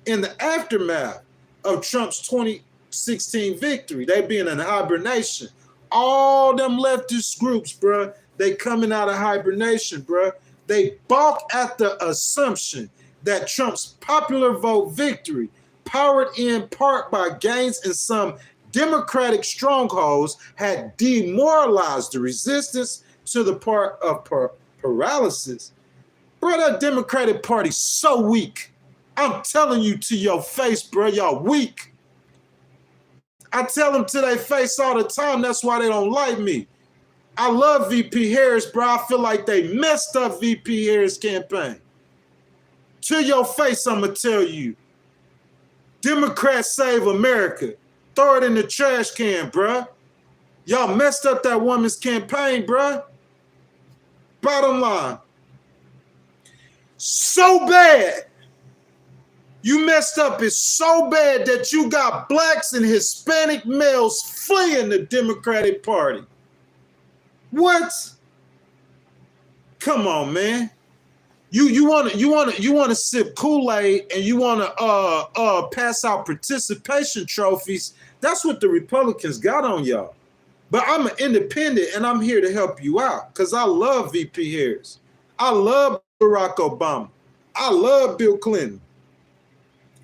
in the aftermath of Trump's 2016 victory. They being in hibernation. All them leftist groups, bruh, they coming out of hibernation, bruh. They balk at the assumption that Trump's popular vote victory, powered in part by gains in some Democratic strongholds, had demoralized the resistance to the part of paralysis. Bro, that Democratic Party's so weak. I'm telling you to your face, bro, y'all weak. I tell them to their face all the time. That's why they don't like me. I love VP Harris, bro. I feel like they messed up VP Harris' campaign. To your face, I'm going to tell you. Democrats save America. Throw it in the trash can, bruh. Y'all messed up that woman's campaign, bruh. Bottom line. So bad. You messed up. It's so bad that you got blacks and Hispanic males fleeing the Democratic Party. What? Come on, man. You want to sip Kool-Aid and you want to pass out participation trophies. That's what the Republicans got on y'all. But I'm an independent and I'm here to help you out because I love VP Harris. I love Barack Obama. I love Bill Clinton.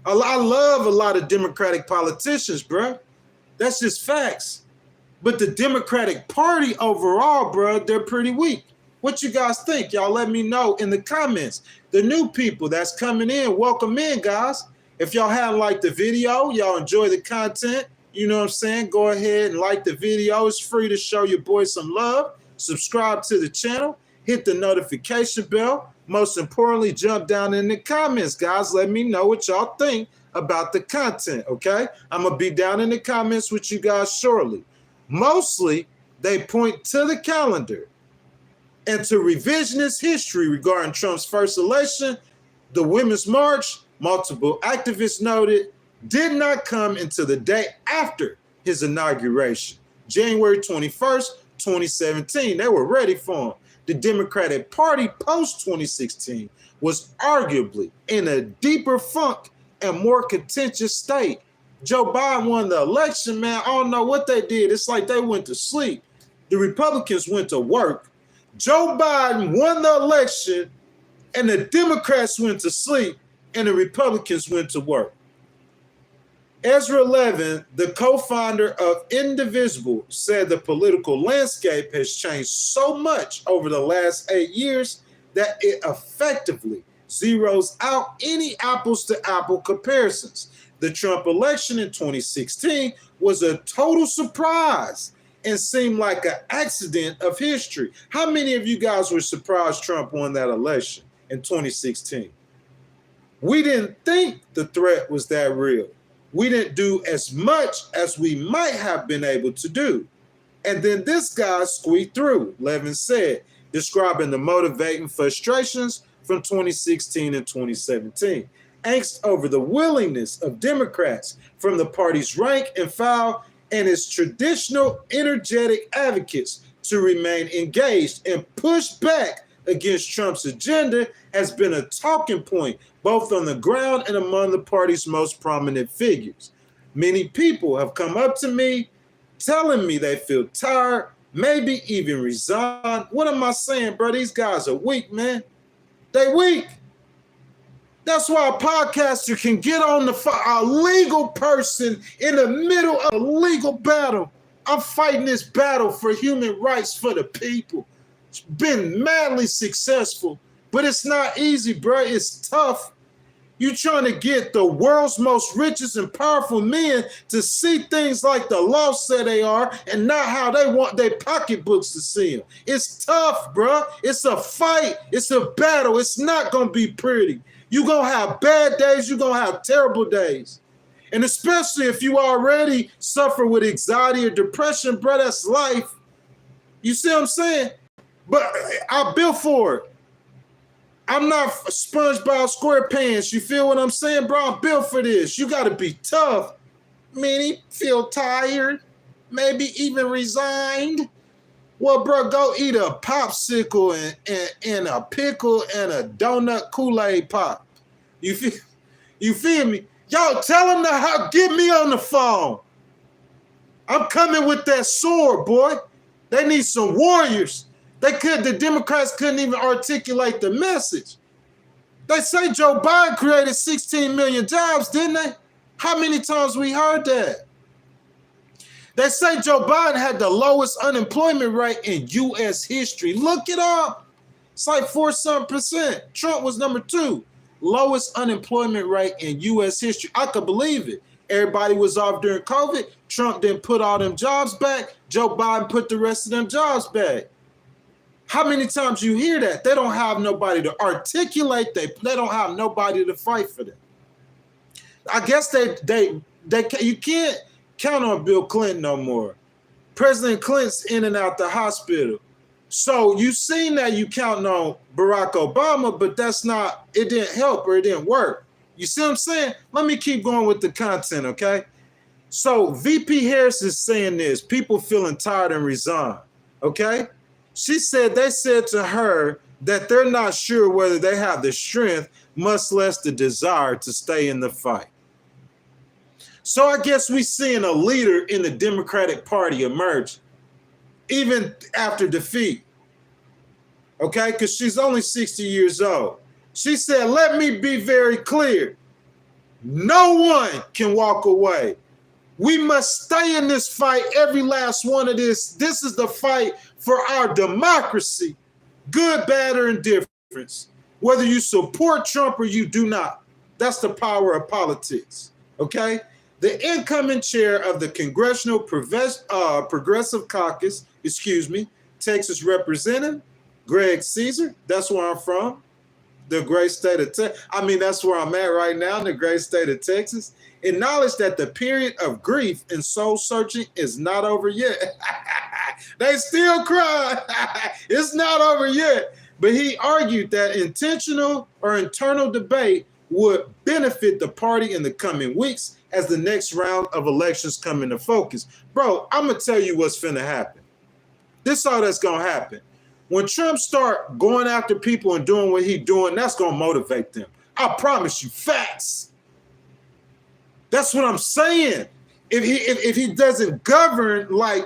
I love a lot of Democratic politicians, bro. That's just facts. But the Democratic Party overall, bro, they're pretty weak. What you guys think? Y'all let me know in the comments. The new people that's coming in, welcome in, guys. If y'all haven't liked the video, y'all enjoy the content, you know what I'm saying? Go ahead and like the video. It's free to show your boy some love. Subscribe to the channel. Hit the notification bell. Most importantly, jump down in the comments, guys. Let me know what y'all think about the content, okay? I'm going to be down in the comments with you guys shortly. Mostly, they point to the calendar and to revisionist history regarding Trump's first election. The Women's March, multiple activists noted, did not come until the day after his inauguration, January 21st, 2017. They were ready for him. The Democratic Party post-2016 was arguably in a deeper funk and more contentious state. Joe Biden won the election, man. I don't know what they did. It's like they went to sleep. The Republicans went to work. Joe Biden won the election, and the Democrats went to sleep, and the Republicans went to work. Ezra Levin, the co-founder of Indivisible, said the political landscape has changed so much over the last 8 years that it effectively zeroes out any apples-to-apple comparisons. The Trump election in 2016 was a total surprise and seemed like an accident of history. How many of you guys were surprised Trump won that election in 2016? We didn't think the threat was that real. We didn't do as much as we might have been able to do. And then this guy squeaked through, Levin said, describing the motivating frustrations from 2016 and 2017. Angst over the willingness of Democrats from the party's rank and file and its traditional energetic advocates to remain engaged and push back against Trump's agenda has been a talking point both on the ground and among the party's most prominent figures. Many people have come up to me telling me they feel tired, maybe even resigned. What am I saying, bro? These guys are weak, man. They weak. That's why a podcaster can get on a legal person in the middle of a legal battle. I'm fighting this battle for human rights for the people. It's been madly successful, but it's not easy, bro. It's tough. You're trying to get the world's most richest and powerful men to see things like the law said they are and not how they want their pocketbooks to see them. It's tough, bro. It's a fight. It's a battle. It's not going to be pretty. You're going to have bad days. You're going to have terrible days. And especially if you already suffer with anxiety or depression, bro, that's life. You see what I'm saying? But I built for it. I'm not SpongeBob SquarePants. You feel what I'm saying, bro? I'm built for this. You got to be tough. Many feel tired, maybe even resigned. Well, bro, go eat a popsicle and a pickle and a donut Kool-Aid pop. You feel me? Y'all tell them to get me on the phone. I'm coming with that sword, boy. They need some warriors. The Democrats couldn't even articulate the message. They say Joe Biden created 16 million jobs, didn't they? How many times we heard that? They say Joe Biden had the lowest unemployment rate in U.S. history. Look it up. It's like 4-something%. Trump was number 2. Lowest unemployment rate in U.S. history. I could believe it. Everybody was off during COVID. Trump didn't put all them jobs back. Joe Biden put the rest of them jobs back. How many times you hear that? They don't have nobody to articulate. They don't have nobody to fight for them. I guess you can't count on Bill Clinton no more. President Clinton's in and out the hospital. So you seen that you counting on Barack Obama, but it didn't help or it didn't work. You see what I'm saying? Let me keep going with the content, okay? So VP Harris is saying this, people feeling tired and resigned, okay? They said to her that they're not sure whether they have the strength, much less the desire to stay in the fight. So I guess we're seeing a leader in the Democratic Party emerge, even after defeat, okay? Because she's only 60 years old. She said, let me be very clear. No one can walk away. We must stay in this fight, every last one of this. This is the fight for our democracy, good, bad, or indifference, whether you support Trump or you do not. That's the power of politics, okay? The incoming chair of the Congressional Progressive Caucus, Texas Representative Greg Caesar, that's where I'm from, the great state of Texas. That's where I'm at right now, in the great state of Texas. Acknowledged that the period of grief and soul searching is not over yet. They still cry. It's not over yet. But he argued that intentional or internal debate would benefit the party in the coming weeks as the next round of elections come into focus. Bro, I'm going to tell you what's finna happen. This is all that's going to happen. When Trump start going after people and doing what he's doing, that's going to motivate them. I promise you, facts. That's what I'm saying. If he doesn't govern like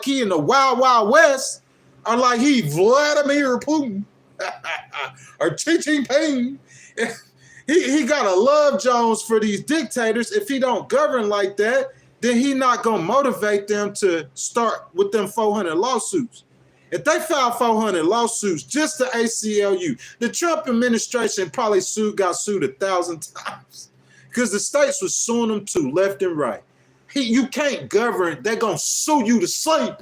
he in the Wild Wild West, or like he Vladimir Putin or Xi Jinping, he got a love Jones for these dictators. If he don't govern like that, then he not gonna motivate them to start with them 400 lawsuits. If they file 400 lawsuits just to ACLU, the Trump administration probably got sued 1,000 times. Because the states was suing them too, left and right. You can't govern. They're going to sue you to sleep.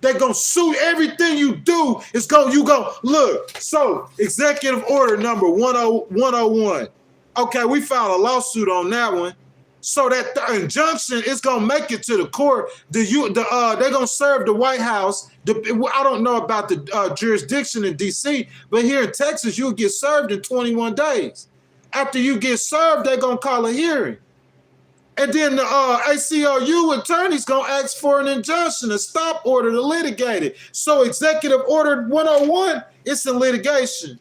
They're going to sue everything you do. Look, so executive order number 101. Okay, we filed a lawsuit on that one. So that the injunction is going to make it to the court. They're going to serve the White House. I don't know about the jurisdiction in D.C., but here in Texas, you'll get served in 21 days. After you get served, they're going to call a hearing. And then the ACLU attorney's going to ask for an injunction, a stop order to litigate it. So executive order 101, it's in litigation.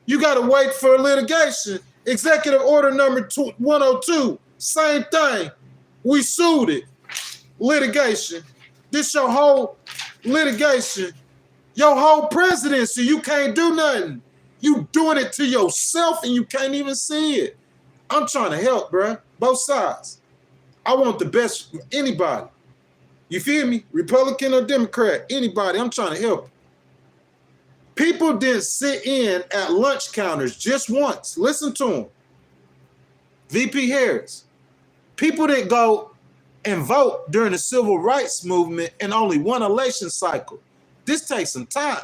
You got to wait for litigation. Executive order number 102, same thing. We sued it. Litigation. This your whole litigation. Your whole presidency, you can't do nothing. You doing it to yourself and you can't even see it. I'm trying to help, bro. Both sides. I want the best for anybody. You feel me? Republican or Democrat, anybody. I'm trying to help. People didn't sit in at lunch counters just once. Listen to them. VP Harris. People didn't go and vote during the civil rights movement in only one election cycle. This takes some time.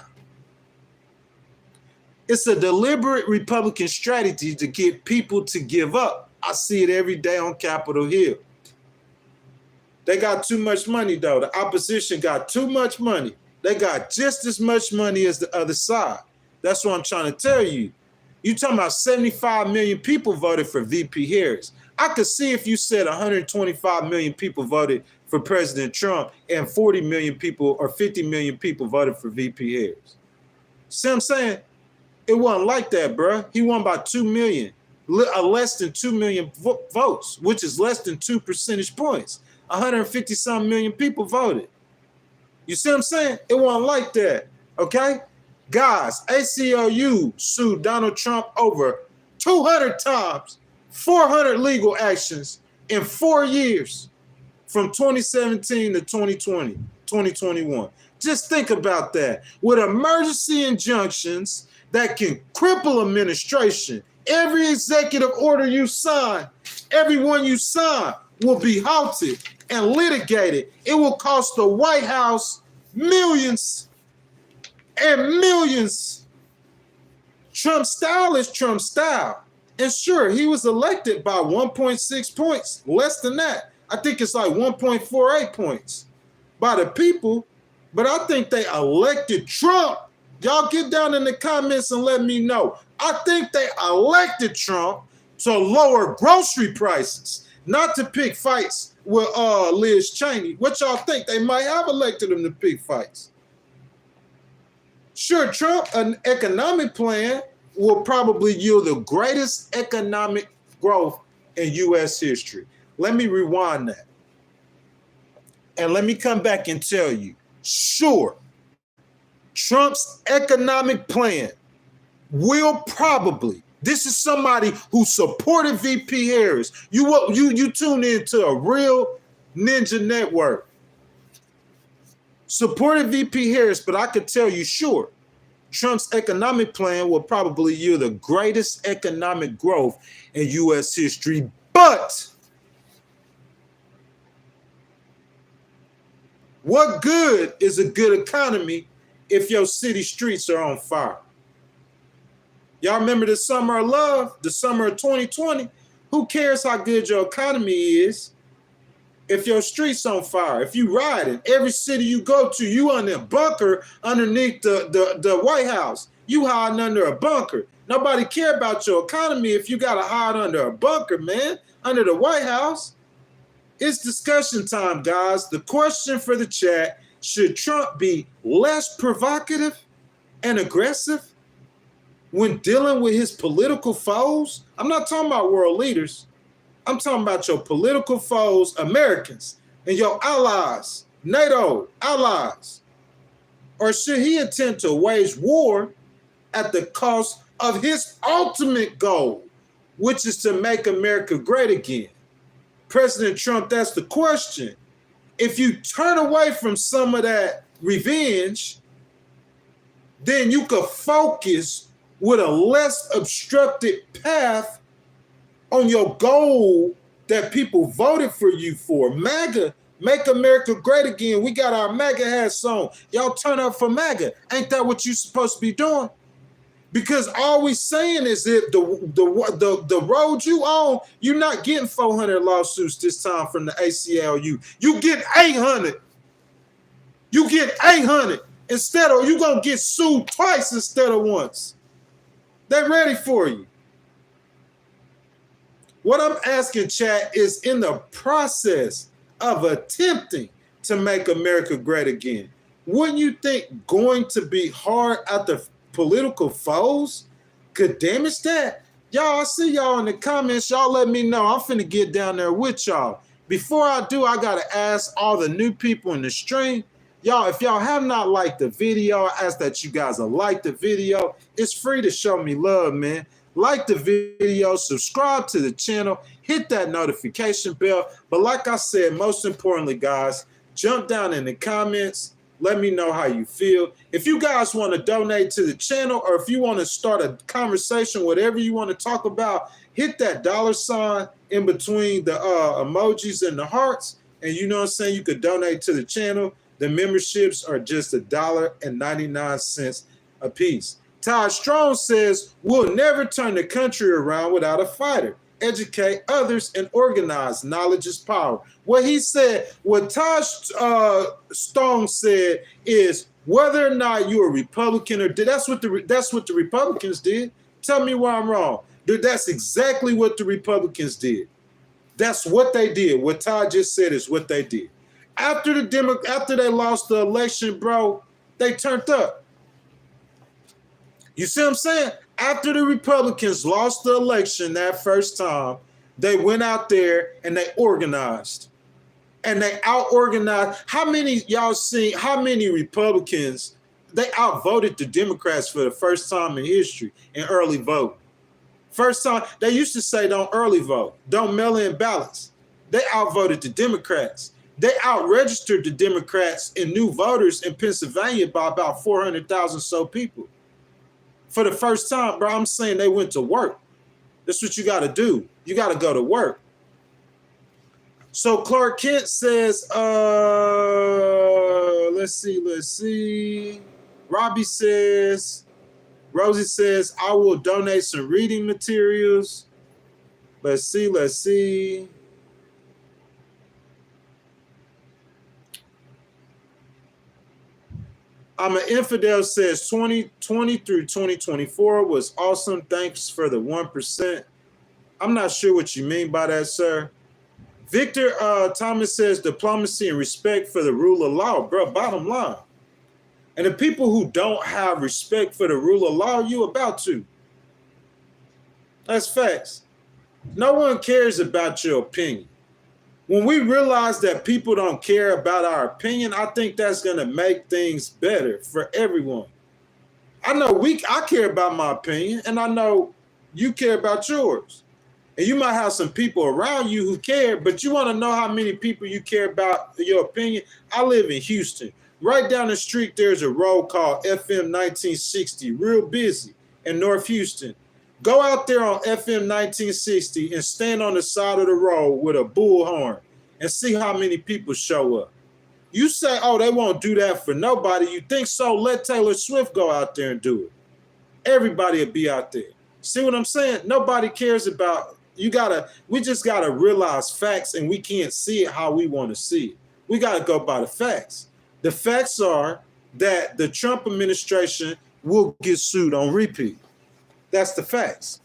It's a deliberate Republican strategy to get people to give up. I see it every day on Capitol Hill. They got too much money, though. The opposition got too much money. They got just as much money as the other side. That's what I'm trying to tell you. You talking about 75 million people voted for VP Harris. I could see if you said 125 million people voted for President Trump and 40 million people or 50 million people voted for VP Harris. See what I'm saying? It wasn't like that, bro. He won by 2 million, less than 2 million votes, which is less than 2 percentage points. 150-some million people voted. You see what I'm saying? It wasn't like that, okay? Guys, ACLU sued Donald Trump over 200 times, 400 legal actions in 4 years, from 2017 to 2020, 2021. Just think about that. With emergency injunctions that can cripple administration, every executive order you sign, everyone you sign will be halted and litigated. It will cost the White House millions and millions. Trump style is Trump style. And sure, he was elected by 1.6 points, less than that. I think it's like 1.48 points by the people, but I think they elected Trump. Y'all get down in the comments and let me know. I think they elected Trump to lower grocery prices, not to pick fights with Liz Cheney. What y'all think? They might have elected him to pick fights. Sure, Trump, an economic plan will probably yield the greatest economic growth in U.S. history. Let me rewind that. And let me come back and tell you, sure, Trump's economic plan will probably, this is somebody who supported VP Harris. You tune into a real ninja network. Supported VP Harris, but I could tell you, sure, Trump's economic plan will probably yield the greatest economic growth in U.S. history. But what good is a good economy if your city streets are on fire? Y'all remember the summer of love, the summer of 2020? Who cares how good your economy is if your streets on fire? If you riding, every city you go to, you on a bunker underneath the White House. You hiding under a bunker. Nobody care about your economy if you got to hide under a bunker, man, under the White House. It's discussion time, guys. The question for the chat, should Trump be less provocative and aggressive when dealing with his political foes? I'm not talking about world leaders. I'm talking about your political foes, Americans, and your allies, NATO allies. Or should he attempt to wage war at the cost of his ultimate goal, which is to make America great again? President Trump, that's the question. If you turn away from some of that revenge, then you could focus with a less obstructed path on your goal that people voted for you for. MAGA, make America great again. We got our MAGA hats on. Y'all turn up for MAGA. Ain't that what you supposed to be doing? Because all we saying is that the road you on, you're not getting 400 lawsuits this time from the ACLU. You get 800. You get 800 instead of, you gonna get sued twice instead of once. They're ready for you. What I'm asking, chat, is in the process of attempting to make America great again, wouldn't you think going to be hard at the political foes could damage that? Y'all, I see y'all in the comments. Y'all let me know. I'm finna get down there with y'all. Before I do, I gotta ask all the new people in the stream. Y'all, if y'all have not liked the video, I ask that you guys will like the video. It's free to show me love, man. Like the video, subscribe to the channel, hit that notification bell. But like I said, most importantly, guys, jump down in the comments. Let me know how you feel. If you guys want to donate to the channel, or if you want to start a conversation, whatever you want to talk about, hit that $sign in between the emojis and the hearts. And you know what I'm saying? You could donate to the channel. The memberships are just $1.99 a piece. Todd Strong says, we'll never turn the country around without a fighter. Educate others and organize. Knowledge is power. What he said, what Todd Strong said is, whether or not you're a Republican or that's what the Republicans did. Tell me why I'm wrong. Dude, that's exactly what the Republicans did. That's what they did. What Todd just said is what they did. After they lost the election, bro, they turned up. You see what I'm saying? After the Republicans lost the election that first time, they went out there and they organized. And they out-organized. How many y'all seen, how many Republicans, they outvoted the Democrats for the first time in history in early voting. First time, they used to say don't early vote, don't mail in ballots. They outvoted the Democrats. They out-registered the Democrats and new voters in Pennsylvania by about 400,000 so people. For the first time, bro, I'm saying they went to work. That's what you got to do. You got to go to work. So Clark Kent says, let's see. Rosie says, I will donate some reading materials. Let's see. I'm an infidel says 2020 through 2024 was awesome. Thanks for the 1%. I'm not sure what you mean by that, sir. Victor Thomas says diplomacy and respect for the rule of law, bro. Bottom line. And the people who don't have respect for the rule of law, you about to. That's facts. No one cares about your opinion. When we realize that people don't care about our opinion, I think that's going to make things better for everyone. I know I care about my opinion, and I know you care about yours. And you might have some people around you who care, but you want to know how many people you care about your opinion? I live in Houston. Right down the street, there's a road called FM 1960, real busy in North Houston. Go out there on FM 1960 and stand on the side of the road with a bullhorn and see how many people show up. You say, oh, they won't do that for nobody. You think so? Let Taylor Swift go out there and do it. Everybody will be out there. See what I'm saying? Nobody cares about. We just gotta realize facts, and we can't see it how we want to see it. We gotta go by the facts. The facts are that the Trump administration will get sued on repeat. That's the facts.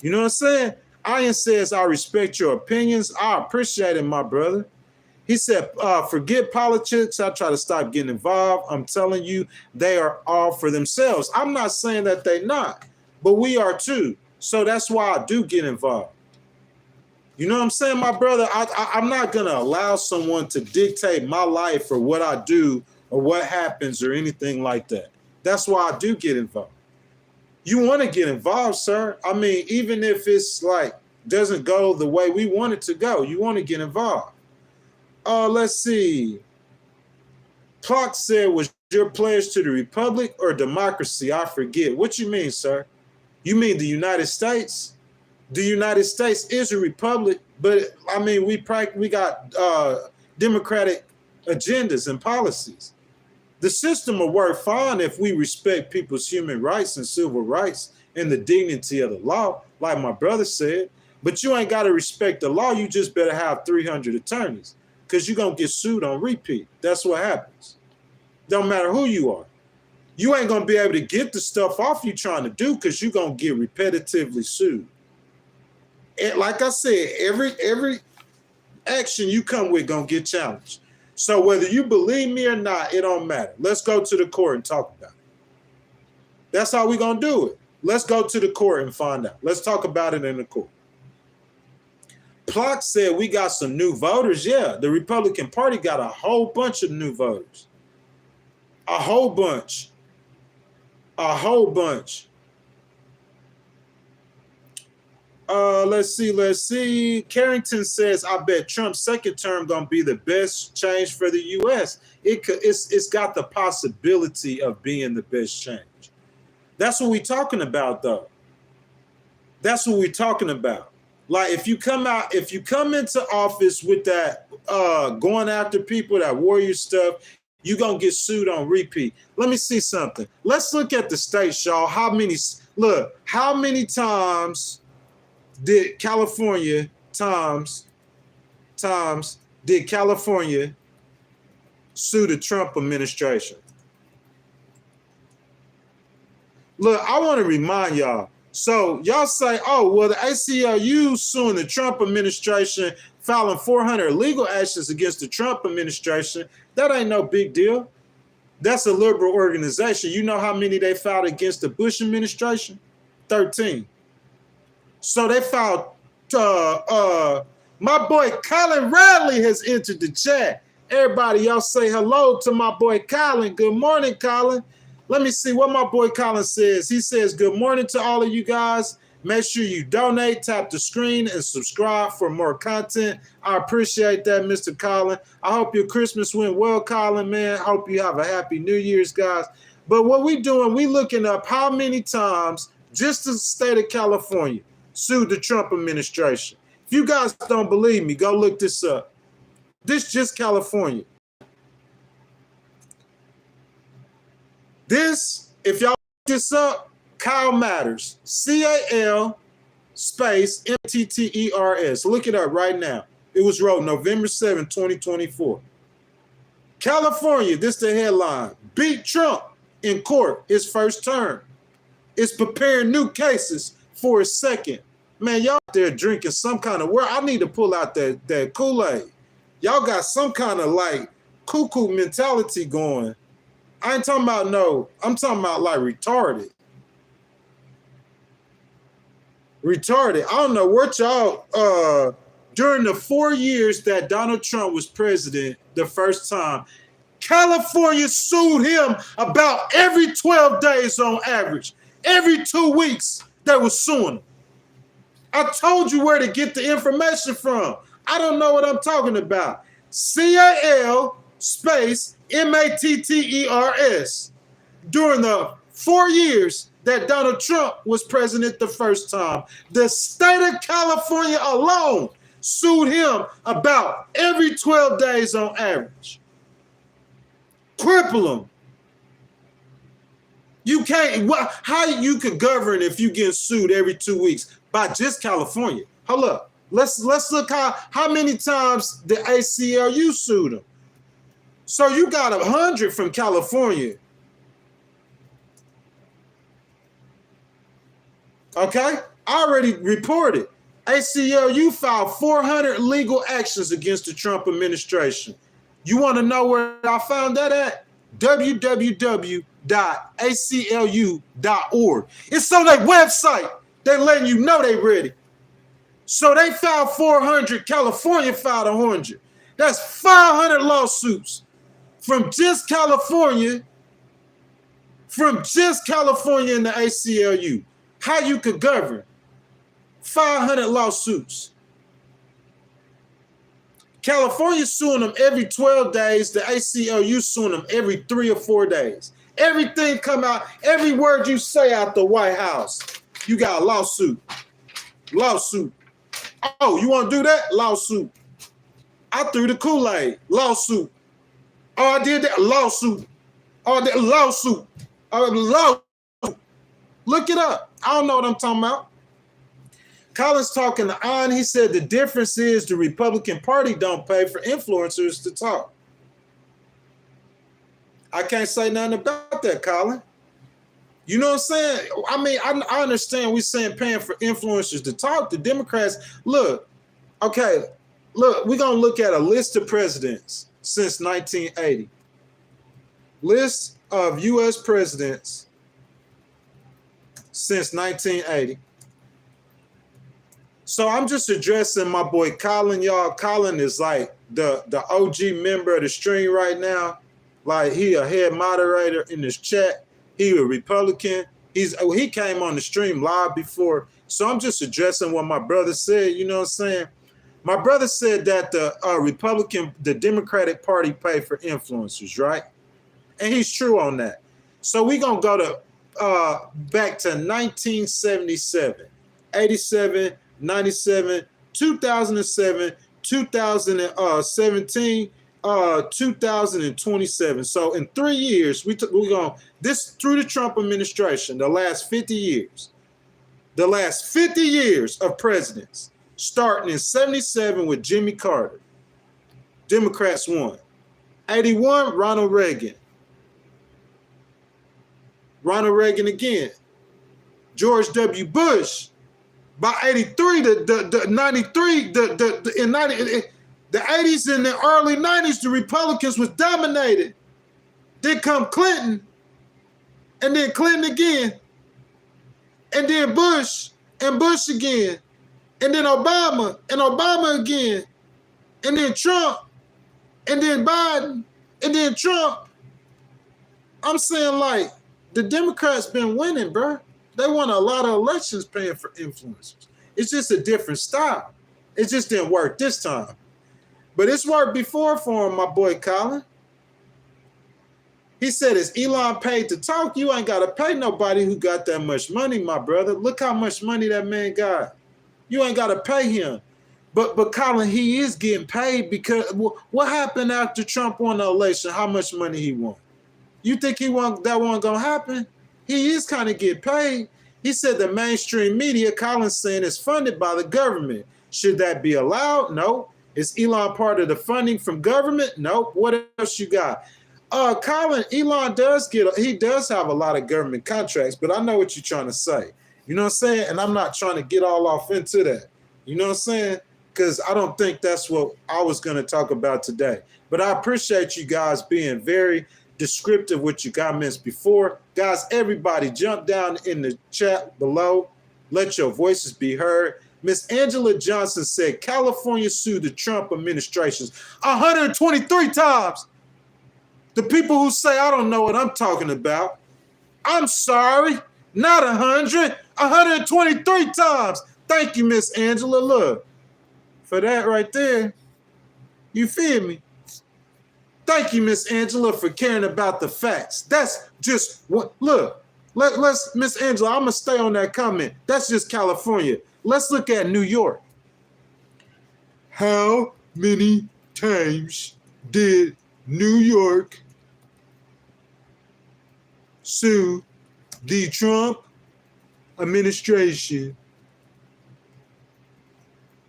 You know what I'm saying? Ian says, I respect your opinions. I appreciate it, my brother. He said, forget politics. I try to stop getting involved. I'm telling you, they are all for themselves. I'm not saying that they're not, but we are too. So that's why I do get involved. You know what I'm saying, my brother? I'm not going to allow someone to dictate my life or what I do or what happens or anything like that. That's why I do get involved. You want to get involved, sir. I mean, even if it's like doesn't go the way we want it to go, you want to get involved. Let's see. Clark said, was your pledge to the Republic or democracy? I forget. What you mean, sir? You mean the United States? The United States is a republic, but I mean, we got democratic agendas and policies. The system will work fine if we respect people's human rights and civil rights and the dignity of the law, like my brother said. But you ain't got to respect the law. You just better have 300 attorneys because you're going to get sued on repeat. That's what happens. Don't matter who you are. You ain't going to be able to get the stuff off you trying to do because you're going to get repetitively sued. And like I said, every action you come with going to get challenged. So whether you believe me or not, it don't matter. Let's go to the court and talk about it. That's how we're going to do it. Let's go to the court and find out. Let's talk about it in the court. Plock said we got some new voters. Yeah, the Republican Party got a whole bunch of new voters. A whole bunch. Let's see. Carrington says, I bet Trump's second term gonna be the best change for the U.S. It's got the possibility of being the best change. That's what we're talking about, though. That's what we're talking about. Like if you come into office with that going after people, that warrior stuff, you're gonna get sued on repeat. Let me see something. Let's look at the states, y'all. How many times did California did California sue the Trump administration? Look, I want to remind y'all. So y'all say, oh, well, the ACLU suing the Trump administration, filing 400 legal actions against the Trump administration. That ain't no big deal. That's a liberal organization. You know how many they filed against the Bush administration? 13. So they filed, my boy Colin Radley has entered the chat. Everybody, y'all say hello to my boy Colin. Good morning, Colin. Let me see what my boy Colin says. He says, good morning to all of you guys. Make sure you donate, tap the screen, and subscribe for more content. I appreciate that, Mr. Colin. I hope your Christmas went well, Colin, man. I hope you have a happy New Year's, guys. But what we doing, we looking up how many times just the state of California sued the Trump administration. If you guys don't believe me, go look this up. This just California. This, if y'all look this up, Kyle Matters, CAL space MTTERS. Look it up right now. It was wrote November 7, 2024. California, this the headline, beat Trump in court his first term. Is preparing new cases for his second. Man, y'all out there drinking some kind of I need to pull out that Kool-Aid. Y'all got some kind of like cuckoo mentality going. I ain't talking about I'm talking about like retarded. Retarded. I don't know what y'all during the 4 years that Donald Trump was president the first time, California sued him about every 12 days on average. Every 2 weeks, they were suing him. I told you where to get the information from. I don't know what I'm talking about. CAL space MATTERS. During the 4 years that Donald Trump was president the first time, the state of California alone sued him about every 12 days on average. Cripple him. You can't, how you could govern if you get sued every 2 weeks by just California? Hold up. Let's look how many times the ACLU sued them. So you got 100 from California. Okay? I already reported. ACLU filed 400 legal actions against the Trump administration. You want to know where I found that at? www.aclu.org. It's on their website. They're letting you know they ready. So they filed 400. California filed 100. That's 500 lawsuits from just California. From just California and the ACLU. How you could govern 500 lawsuits. California suing them every 12 days. The ACLU suing them every 3 or 4 days. Everything come out, every word you say out the White House, you got a lawsuit. Lawsuit. Oh, you want to do that? Lawsuit. I threw the Kool-Aid. Lawsuit. Oh, I did that? Lawsuit. Oh, that lawsuit. Lawsuit. Look it up. I don't know what I'm talking about. Collins talking to On, he said the difference is the Republican Party don't pay for influencers to talk. I can't say nothing about that, Colin. You know what I'm saying? I mean, I understand we're saying paying for influencers to talk. The Democrats, look, okay, look, we're going to look at a list of presidents since 1980. List of U.S. presidents since 1980. So I'm just addressing my boy Colin, y'all. Colin is like the OG member of the stream right now. Like he a head moderator in this chat. He a Republican. He came on the stream live before. So I'm just addressing what my brother said. You know what I'm saying? My brother said that the Democratic Party pay for influencers, right? And he's true on that. So we're going to go to back to 1977, 87, 97, 2007, 2017, 2027. So in 3 years, we're going this through the Trump administration, the last 50 years. The last 50 years of presidents, starting in 77 with Jimmy Carter. Democrats won. 81, Ronald Reagan. Ronald Reagan again. George W. Bush. By 83, the 93, in the 80s and the early 90s, the Republicans was dominated. Then come Clinton, and then Clinton again, and then Bush, and Bush again, and then Obama, and Obama again, and then Trump, and then Biden, and then Trump. I'm saying, like, the Democrats been winning, bro. They won a lot of elections paying for influencers. It's just a different style. It just didn't work this time. But it's worked before for him, my boy Colin. He said, is Elon paid to talk? You ain't got to pay nobody who got that much money, my brother. Look how much money that man got. You ain't got to pay him. But Colin, he is getting paid because what happened after Trump won the election? How much money he won? You think that wasn't gonna happen? He is kind of get paid. He said the mainstream media, Collins saying, is funded by the government. Should that be allowed? No. Is Elon part of the funding from government? Nope. What else you got? Elon does have a lot of government contracts, but I know what you're trying to say. You know what I'm saying? And I'm not trying to get all off into that. You know what I'm saying? Because I don't think that's what I was going to talk about today. But I appreciate you guys being very descriptive with your comments before. Guys, everybody jump down in the chat below. Let your voices be heard. Miss Angela Johnson said California sued the Trump administration 123 times. The people who say I don't know what I'm talking about, I'm sorry, not 100, 123 times. Thank you, Miss Angela. Look, for that right there, you feel me? Thank you, Miss Angela, for caring about the facts. That's just what, look, let's, Miss Angela, I'm going to stay on that comment. That's just California. Let's look at New York. How many times did New York sue the Trump administration?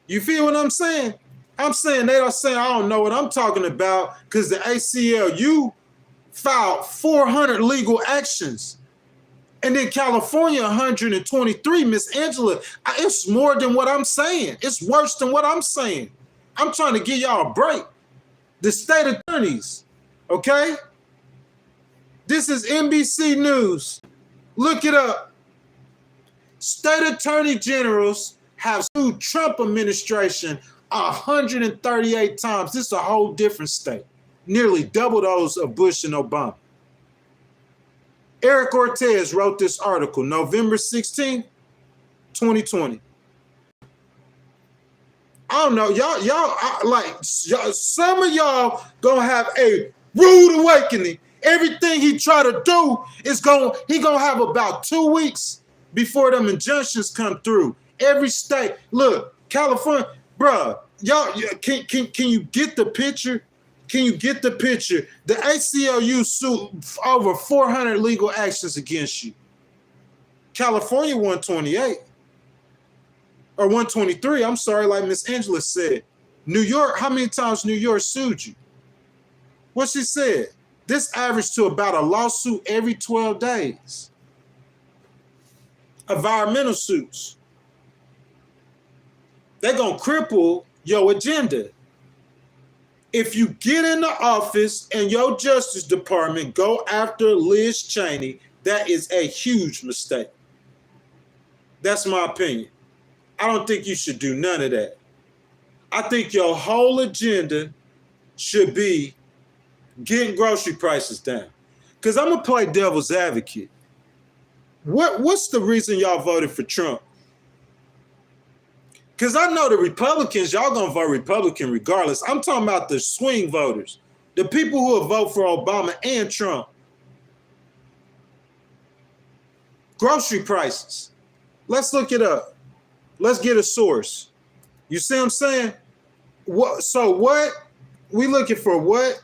You feel what I'm saying? I'm saying they are saying I don't know what I'm talking about because the ACLU filed 400 legal actions. And then California, 123, Miss Angela. It's more than what I'm saying. It's worse than what I'm saying. I'm trying to give y'all a break. The state attorneys, okay? This is NBC News. Look it up. State attorney generals have sued Trump administration 138 times. This is a whole different state. Nearly double those of Bush and Obama. Eric Ortez wrote this article November 16, 2020. I don't know, some of y'all gonna have a rude awakening. Everything he try to do is he gonna have about 2 weeks before them injunctions come through. Every state, look, California, bruh, y'all, can you get the picture? Can you get the picture? The ACLU sued over 400 legal actions against you. California 128. Or 123, I'm sorry, like Miss Angela said. New York, how many times New York sued you? What she said? This averaged to about a lawsuit every 12 days. Environmental suits. They're going to cripple your agenda. If you get in the office and your Justice Department go after Liz Cheney, that is a huge mistake. That's my opinion. I don't think you should do none of that. I think your whole agenda should be getting grocery prices down. Because I'm going to play devil's advocate. What's the reason y'all voted for Trump? Because I know the Republicans, y'all going to vote Republican regardless. I'm talking about the swing voters, the people who will vote for Obama and Trump. Grocery prices. Let's look it up. Let's get a source. You see what I'm saying? What we looking for? What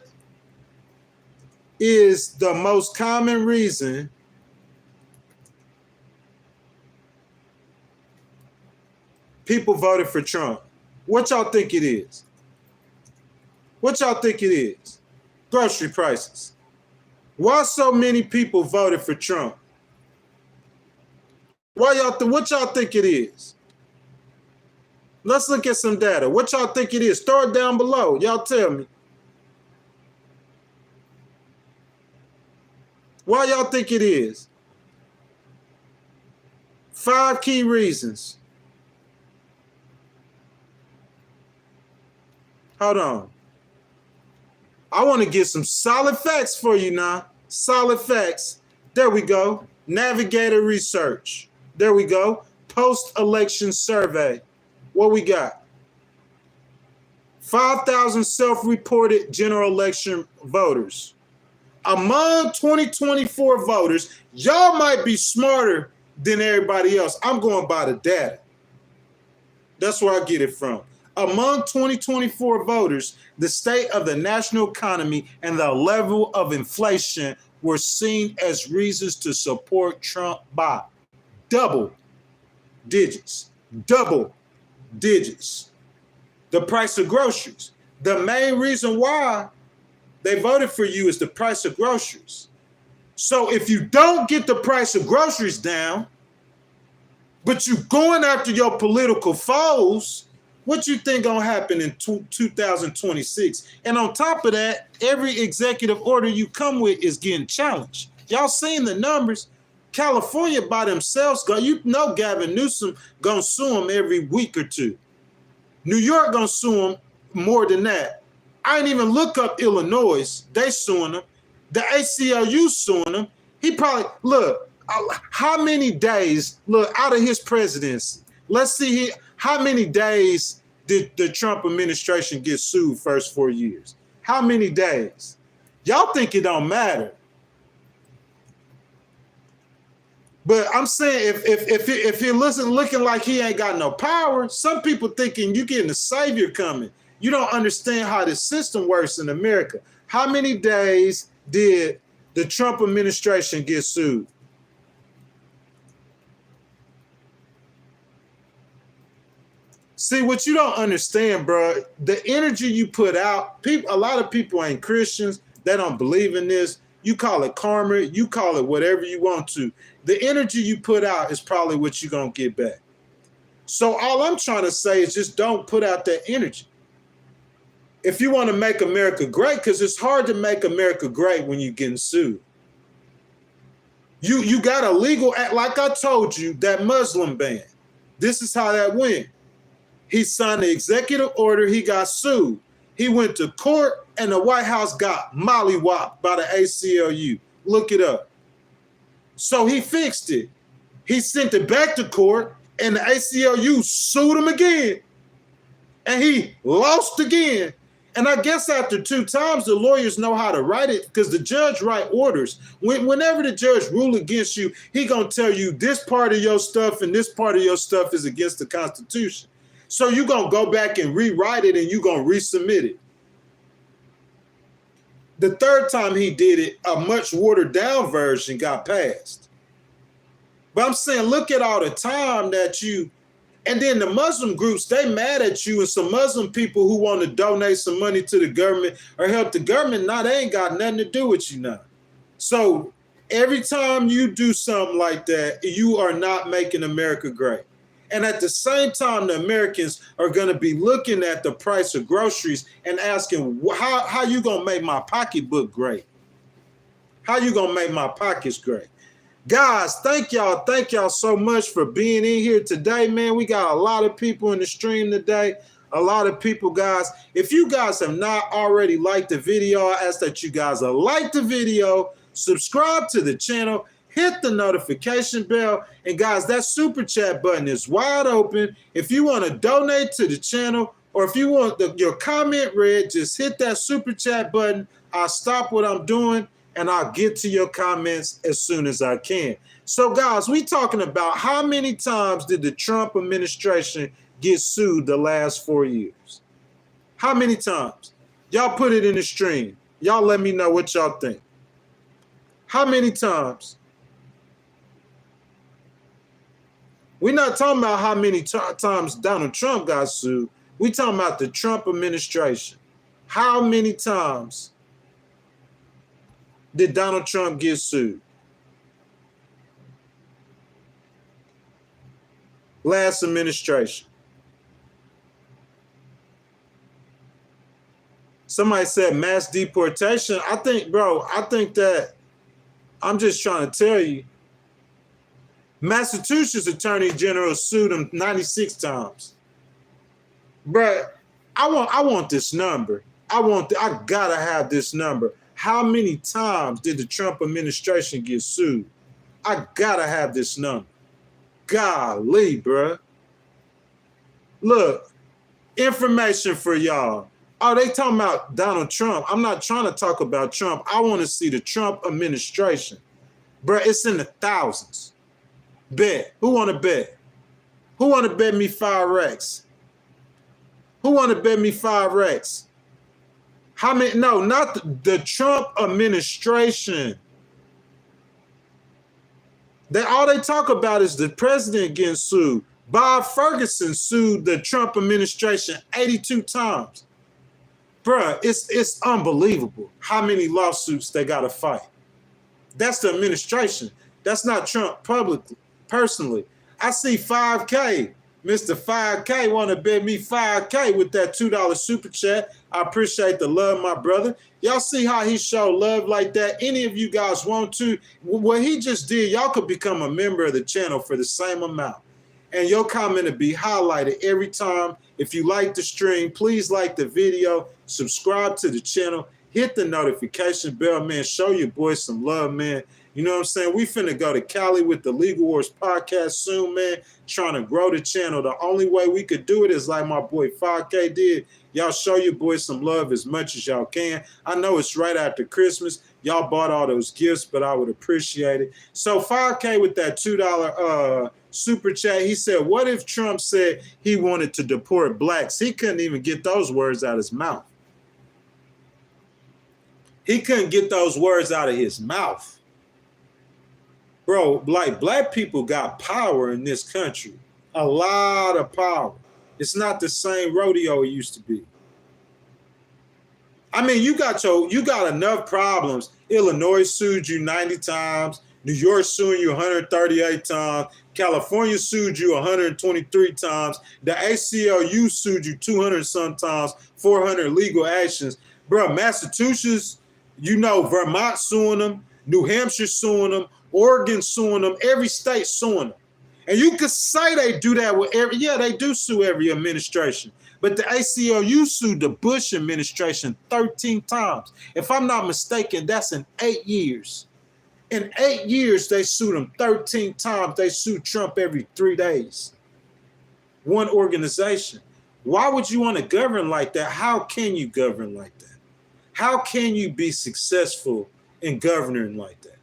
is the most common reason people voted for Trump? What y'all think it is? What y'all think it is? Grocery prices. Why so many people voted for Trump? What y'all think it is? Let's look at some data. What y'all think it is? Throw it down below. Y'all tell me. Why y'all think it is? 5 key reasons. Hold on. I want to get some solid facts for you now. Solid facts. There we go. Navigator research. There we go. Post-election survey. What we got? 5,000 self-reported general election voters. Among 2024 voters, y'all might be smarter than everybody else. I'm going by the data. That's where I get it from. Among 2024 voters, the state of the national economy and the level of inflation were seen as reasons to support Trump by double digits. Double digits. The price of groceries. The main reason why they voted for you is the price of groceries. So if you don't get the price of groceries down, but you going after your political foes, what you think gonna happen in 2026? And on top of that, every executive order you come with is getting challenged. Y'all seen the numbers? California by themselves, you know Gavin Newsom gonna sue them every week or two. New York gonna sue them more than that. I didn't even look up Illinois. They suing them. The ACLU suing them. He probably, look, how many days, look, out of his presidency, let's see how many days did the Trump administration get sued first 4 years? How many days? Y'all think it don't matter. But I'm saying if he looking like he ain't got no power, some people thinking you getting a savior coming. You don't understand how the system works in America. How many days did the Trump administration get sued? See, what you don't understand, bro, the energy you put out, a lot of people ain't Christians. They don't believe in this. You call it karma. You call it whatever you want to. The energy you put out is probably what you're going to get back. So all I'm trying to say is just don't put out that energy. If you want to make America great, because it's hard to make America great when you're getting sued. You got a legal act, like I told you, that Muslim ban. This is how that went. He signed the executive order. He got sued. He went to court, and the White House got mollywopped by the ACLU. Look it up. So he fixed it. He sent it back to court, and the ACLU sued him again. And he lost again. And I guess after 2 times, the lawyers know how to write it because the judge write orders. Whenever the judge rule against you, he going to tell you this part of your stuff and this part of your stuff is against the Constitution. So you're going to go back and rewrite it and you're going to resubmit it. The 3rd time he did it, a much watered down version got passed. But I'm saying, look at all the time that you, and then the Muslim groups, they mad at you, and some Muslim people who want to donate some money to the government or help the government, now they ain't got nothing to do with you now. So every time you do something like that, you are not making America great. And at the same time, the Americans are going to be looking at the price of groceries and asking, how you going to make my pocketbook great? How you going to make my pockets great? Guys, thank y'all so much for being in here today, man. We got a lot of people in the stream today. A lot of people, guys. If you guys have not already liked the video, I ask that you guys like the video, subscribe to the channel, hit the notification bell, and guys, that super chat button is wide open. If you want to donate to the channel, or if you want your comment read, just hit that super chat button. I'll stop what I'm doing and I'll get to your comments as soon as I can. So guys, we talking about how many times did the Trump administration get sued the last 4 years? How many times? Y'all put it in the stream. Y'all let me know what y'all think. How many times? We're not talking about how many times Donald Trump got sued. We're talking about the Trump administration. How many times did Donald Trump get sued? Last administration. Somebody said mass deportation. I think that I'm just trying to tell you, Massachusetts Attorney General sued him 96 times. But I want this number. I gotta have this number. How many times did the Trump administration get sued? I gotta have this number. Golly, bruh. Look, information for y'all. Oh, they talking about Donald Trump. I'm not trying to talk about Trump. I want to see the Trump administration. Bruh, it's in the thousands. Bet. Who want to bet? Who want to bet me 5X? Who want to bet me 5X? How many? No, not the Trump administration. All they talk about is the president getting sued. Bob Ferguson sued the Trump administration 82 times. Bruh, it's unbelievable how many lawsuits they got to fight. That's the administration. That's not Trump publicly, personally. I see 5K. Mr. 5K want to bet me 5K with that $2 super chat. I appreciate the love, my brother. Y'all see how he showed love like that? Any of you guys want to? What he just did, y'all could become a member of the channel for the same amount. And your comment will be highlighted every time. If you like the stream, please like the video, subscribe to the channel, hit the notification bell, man. Show your boys some love, man. You know what I'm saying? We finna go to Cali with the Legal Wars podcast soon, man. Trying to grow the channel. The only way we could do it is like my boy 5K did. Y'all show your boys some love as much as y'all can. I know it's right after Christmas. Y'all bought all those gifts, but I would appreciate it. So 5K with that $2 super chat. He said, what if Trump said he wanted to deport blacks? He couldn't even get those words out of his mouth. He couldn't get those words out of his mouth. Bro, like black people got power in this country. A lot of power. It's not the same rodeo it used to be. I mean, you got enough problems. Illinois sued you 90 times. New York sued you 138 times. California sued you 123 times. The ACLU sued you 200 sometimes, 400 legal actions. Bro, Massachusetts, Vermont suing them, New Hampshire suing them, Oregon suing them, every state suing them. And you could say they do that with they do sue every administration. But the ACLU sued the Bush administration 13 times. If I'm not mistaken, that's in 8 years. In 8 years, they sued him 13 times. They sued Trump every 3 days. One organization. Why would you want to govern like that? How can you govern like that? How can you be successful in governing like that?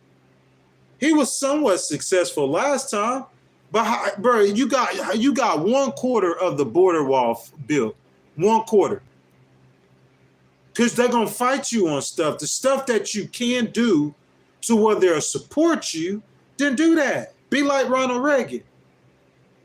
He was somewhat successful last time, but bro, you got 1/4 of the border wall built, 1/4, because they're gonna fight you on stuff. The stuff that you can do to where they'll support you, then do that. Be like Ronald Reagan.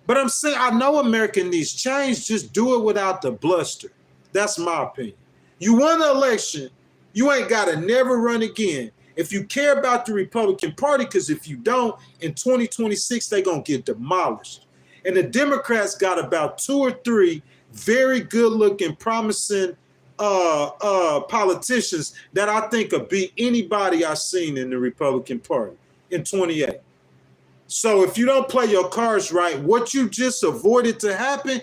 But I'm saying, I know America needs change. Just do it without the bluster. That's my opinion. You won the election, you ain't gotta never run again. If you care about the Republican Party, because if you don't, in 2026, they're going to get demolished. And the Democrats got about 2 or 3 very good-looking, promising politicians that I think could beat anybody I've seen in the Republican Party in 28. So if you don't play your cards right, what you just avoided to happen,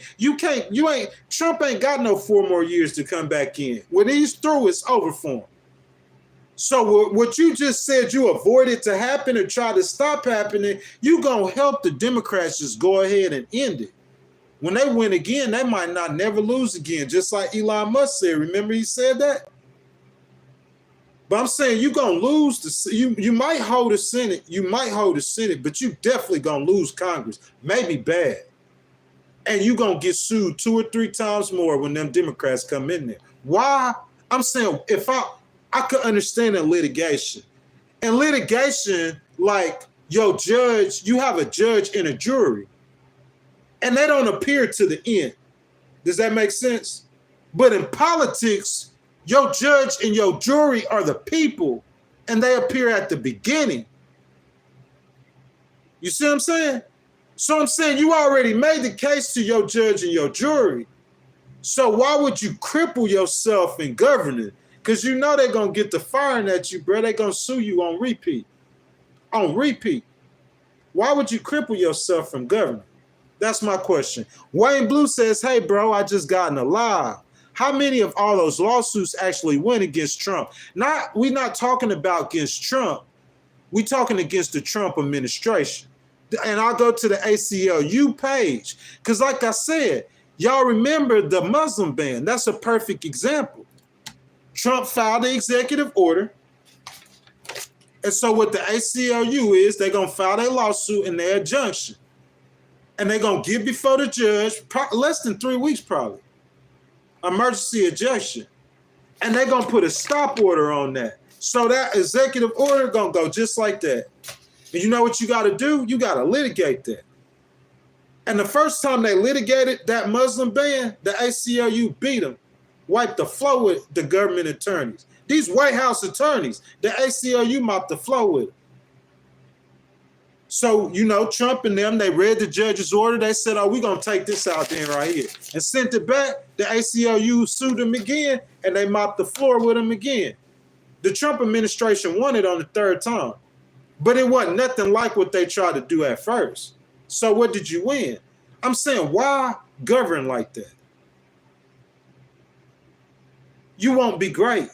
Trump ain't got no 4 more years to come back in. When he's through, it's over for him. So what you just said you avoided to happen or try to stop happening, you going to help the Democrats just go ahead and end it. When they win again, they might not never lose again, just like Elon Musk said. Remember he said that? But I'm saying you're going to lose. You might hold the Senate, but you definitely going to lose Congress, maybe bad. And you're going to get sued 2 or 3 times more when them Democrats come in there. Why? I'm saying if I could understand in litigation. In litigation, like your judge, you have a judge and a jury, and they don't appear to the end. Does that make sense? But in politics, your judge and your jury are the people, and they appear at the beginning. You see what I'm saying? So I'm saying you already made the case to your judge and your jury. So why would you cripple yourself in governing? Because you know they're going to get to firing at you, bro. They're going to sue you on repeat. On repeat. Why would you cripple yourself from governing? That's my question. Wayne Blue says, hey, bro, I just gotten alive. How many of all those lawsuits actually went against Trump? We're not talking about against Trump. We're talking against the Trump administration. And I'll go to the ACLU page. Because like I said, y'all remember the Muslim ban. That's a perfect example. Trump filed the executive order. And so what the ACLU is, they're going to file their lawsuit and their injunction. And they're going to get before the judge, less than 3 weeks probably, emergency injunction. And they're going to put a stop order on that. So that executive order going to go just like that. And you know what you got to do? You got to litigate that. And the first time they litigated that Muslim ban, the ACLU beat them, wiped the floor with the government attorneys. These White House attorneys, the ACLU mopped the floor with them. So, you know, Trump and them, they read the judge's order. They said, oh, we're going to take this out there right here. And sent it back. The ACLU sued them again, and they mopped the floor with them again. The Trump administration won it on the third time. But it wasn't nothing like what they tried to do at first. So what did you win? I'm saying, why govern like that? You won't be great.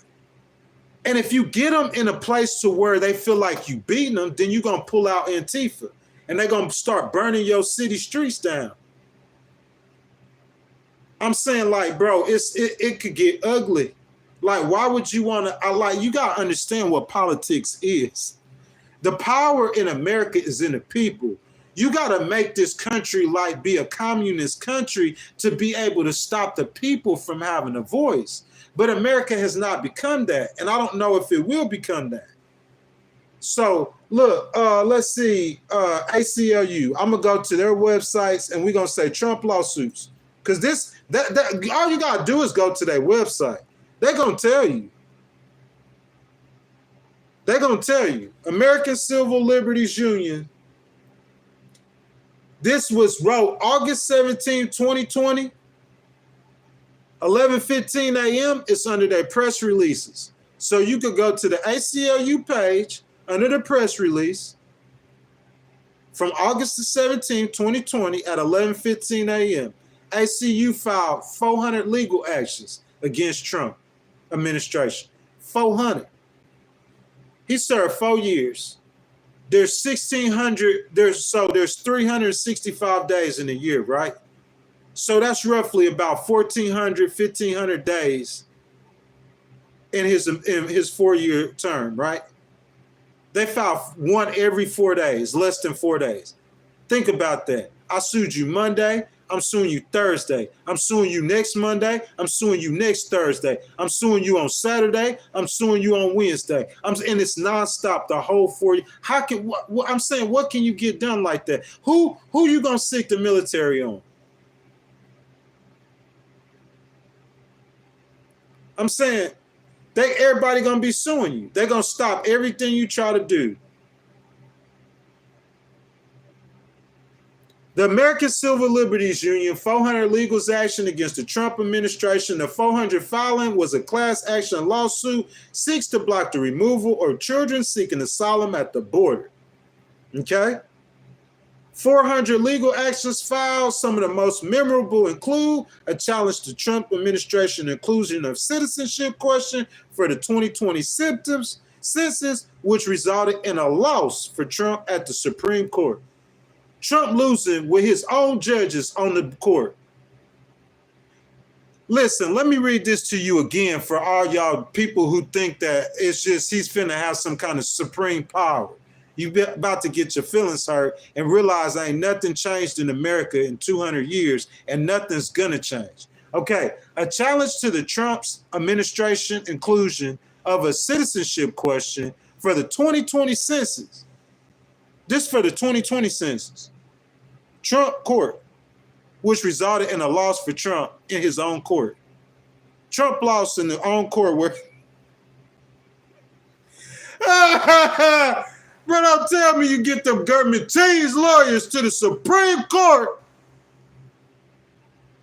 And if you get them in a place to where they feel like you beating them, then you're going to pull out Antifa. And they're going to start burning your city streets down. I'm saying, like, bro, it could get ugly. Like, why would you want to, you got to understand what politics is. The power in America is in the people. You got to make this country like be a communist country to be able to stop the people from having a voice. But America has not become that. And I don't know if it will become that. So look, let's see, ACLU. I'm going to go to their websites and we're going to say Trump lawsuits. Because all you got to do is go to their website. They're going to tell you. They're going to tell you. American Civil Liberties Union. This was wrote August 17, 2020. 11:15 a.m. It's under their press releases. So you could go to the ACLU page under the press release from August the 17th, 2020 at 11:15 a.m. ACU filed 400 legal actions against Trump administration. 400. He served 4 years. There's 1,600, there's 365 days in a year, right? So that's roughly about 1,400, 1,500 days in his 4-year term, right? They filed one every 4 days, less than 4 days. Think about that. I sued you Monday. I'm suing you Thursday. I'm suing you next Monday. I'm suing you next Thursday. I'm suing you on Saturday. I'm suing you on Wednesday. And it's nonstop the whole 4 years. How can I'm saying, what can you get done like that? Who you gonna sick the military on? I'm saying everybody gonna be suing you. They're gonna stop everything you try to do. The American Civil Liberties Union, 400 legal action against the Trump administration. The 400 filing was a class action lawsuit, seeks to block the removal of children seeking asylum at the border. Okay? 400 legal actions filed. Some of the most memorable include a challenge to Trump administration inclusion of citizenship question for the 2020 census, which resulted in a loss for Trump at the Supreme Court. Trump losing with his own judges on the court. Listen, let me read this to you again for all y'all people who think that it's just he's finna have some kind of supreme power. You're about to get your feelings hurt and realize ain't nothing changed in America in 200 years and nothing's gonna change. Okay, a challenge to the Trump's administration inclusion of a citizenship question for the 2020 census. This for the 2020 census. Trump court, which resulted in a loss for Trump in his own court. Trump lost in the own court where... Bro, don't tell me you get them government teams lawyers to the Supreme Court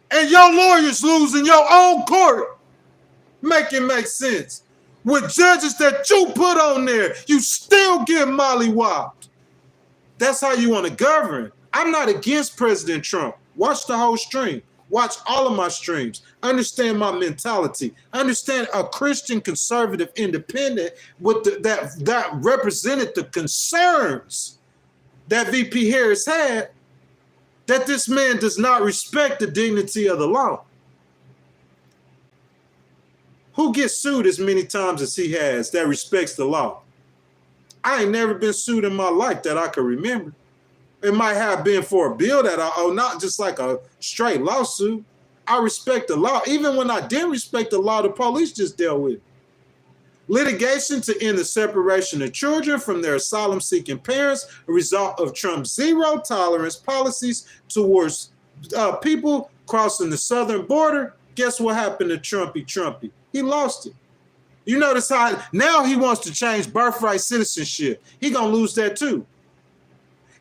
and your lawyers lose in your own court. Make it make sense. With judges that you put on there, you still get mollywopped. That's how you want to govern. I'm not against President Trump. Watch the whole stream. Watch all of my streams. Understand my mentality. Understand a Christian conservative independent with that represented the concerns that VP Harris had, that this man does not respect the dignity of the law. Who gets sued as many times as he has that respects the law? I ain't never been sued in my life that I can remember. It might have been for a bill that I owe, not just like a straight lawsuit. I respect the law. Even when I didn't respect the law, the police just dealt with it. Litigation to end the separation of children from their asylum-seeking parents, a result of Trump's zero-tolerance policies towards people crossing the southern border. Guess what happened to Trumpy? He lost it. You notice how now he wants to change birthright citizenship. He gonna lose that too.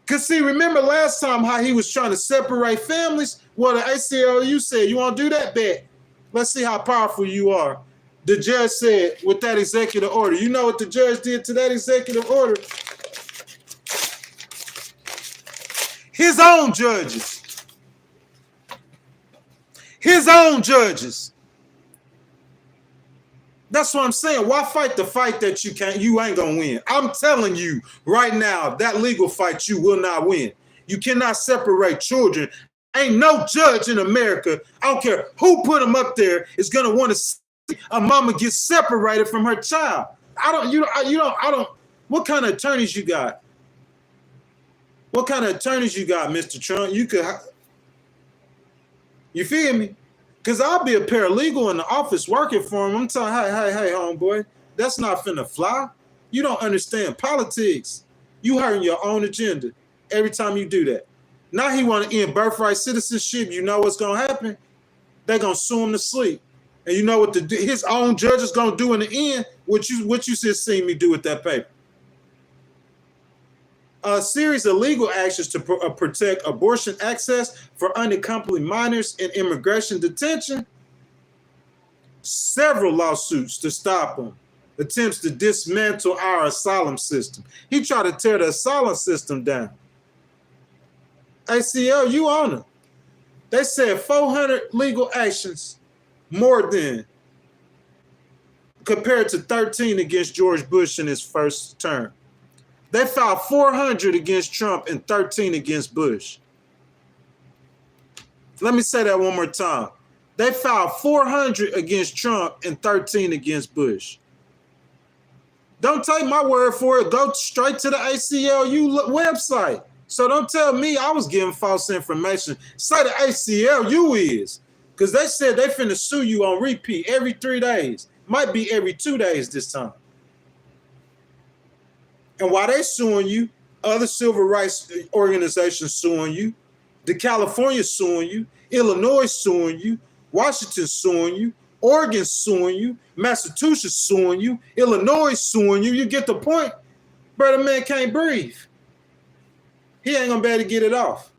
Because see, remember last time how he was trying to separate families? Well, the ACLU said, you want to do that? Bet. Let's see how powerful you are. The judge said with that executive order. You know what the judge did to that executive order? His own judges. His own judges. That's what I'm saying. Why fight the fight that you ain't gonna win? I'm telling you right now, that legal fight you will not win. You cannot separate children. Ain't no judge in America, I don't care who put them up there, is gonna want to see a mama get separated from her child. What kind of attorneys you got? What kind of attorneys you got, Mr. Trump? You feel me? Because I'll be a paralegal in the office working for him. I'm telling, hey, homeboy, that's not finna fly. You don't understand politics. You hurting your own agenda every time you do that. Now he want to end birthright citizenship. You know what's going to happen? They're going to sue him to sleep. And you know what his own judge is going to do in the end? What you just seen me do with that paper. A series of legal actions to protect abortion access for unaccompanied minors in immigration detention. Several lawsuits to stop him. Attempts to dismantle our asylum system. He tried to tear the asylum system down. ACL, you on it. They said 400 legal actions more than compared to 13 against George Bush in his first term. They filed 400 against Trump and 13 against Bush. Let me say that one more time. They filed 400 against Trump and 13 against Bush. Don't take my word for it. Go straight to the ACLU website. So don't tell me I was giving false information. Say the ACLU is. Because they said they finna sue you on repeat every 3 days. Might be every 2 days this time. And while they suing you, other civil rights organizations suing you, the California suing you, Illinois suing you, Washington suing you, Oregon suing you, Massachusetts suing you, Illinois suing you. You get the point? Brother man can't breathe. He ain't gonna be able to get it off.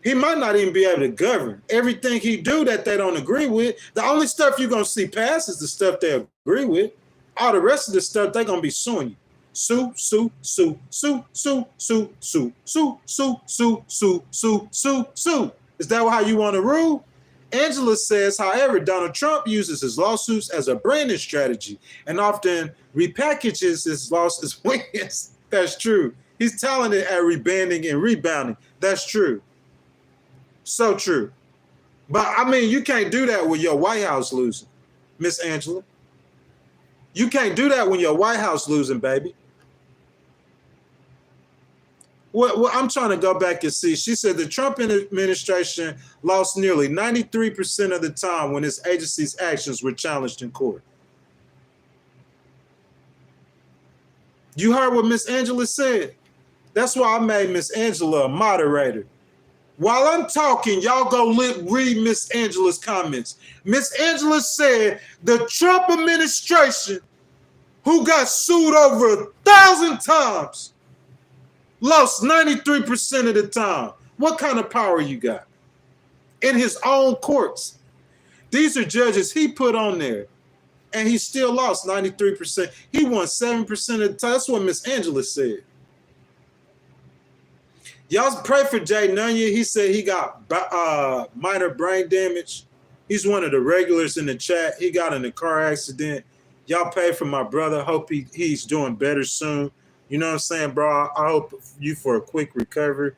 He might not even be able to govern. Everything he do that they don't agree with, the only stuff you're gonna see pass is the stuff they agree with. All the rest of the stuff, they're going to be suing you. Sue. Is that how you want to rule? Angela says, however, Donald Trump uses his lawsuits as a branding strategy and often repackages his losses wins. That's true. He's talented at rebanding and rebounding. That's true. So true. But, I mean, you can't do that with your White House losing, Miss Angela. You can't do that when your White House losing, baby. Well, I'm trying to go back and see. She said the Trump administration lost nearly 93% of the time when his agency's actions were challenged in court. You heard what Miss Angela said? That's why I made Miss Angela a moderator. While I'm talking, y'all go read Miss Angela's comments. Miss Angela said the Trump administration, who got sued over 1,000 times, lost 93% of the time. What kind of power you got? In his own courts. These are judges he put on there, and he still lost 93%. He won 7% of the time. That's what Miss Angela said. Y'all pray for Jay Nunya. He said he got minor brain damage. He's one of the regulars in the chat. He got in a car accident. Y'all pray for my brother. Hope he's doing better soon. You know what I'm saying, bro? I hope you for a quick recovery.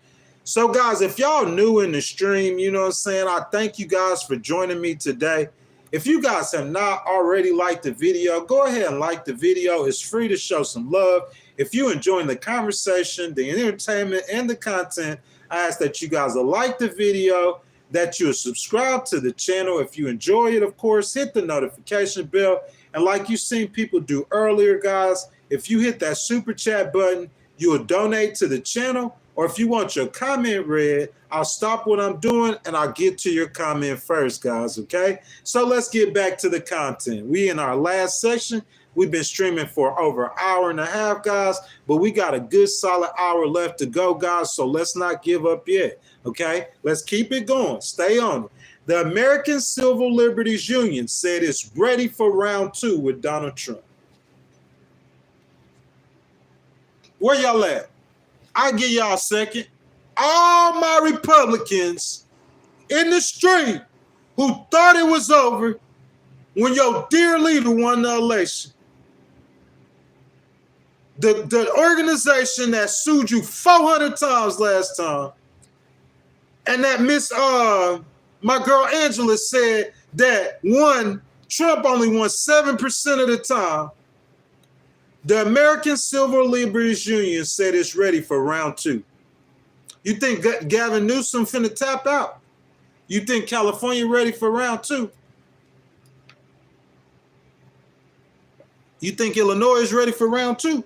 So, guys, if y'all new in the stream, you know what I'm saying, I thank you guys for joining me today. If you guys have not already liked the video, go ahead and like the video. It's free to show some love. If you're enjoying the conversation, the entertainment, and the content, I ask that you guys will like the video, that you'll subscribe to the channel. If you enjoy it, of course, hit the notification bell. And like you seen people do earlier, guys, if you hit that super chat button, you'll donate to the channel. Or if you want your comment read, I'll stop what I'm doing and I'll get to your comment first, guys, okay? So let's get back to the content. We in our last section. We've been streaming for over an hour and a half, guys, but we got a good solid hour left to go, guys, so let's not give up yet, okay? Let's keep it going. Stay on it. The American Civil Liberties Union said it's ready for round 2 with Donald Trump. Where y'all at? I'll give y'all a second. All my Republicans in the street who thought it was over when your dear leader won the election. The organization that sued you 400 times last time, and that my girl Angela said that Trump only won 7% of the time. The American Civil Liberties Union said it's ready for round 2. You think Gavin Newsom finna tap out? You think California ready for round 2? You think Illinois is ready for round 2?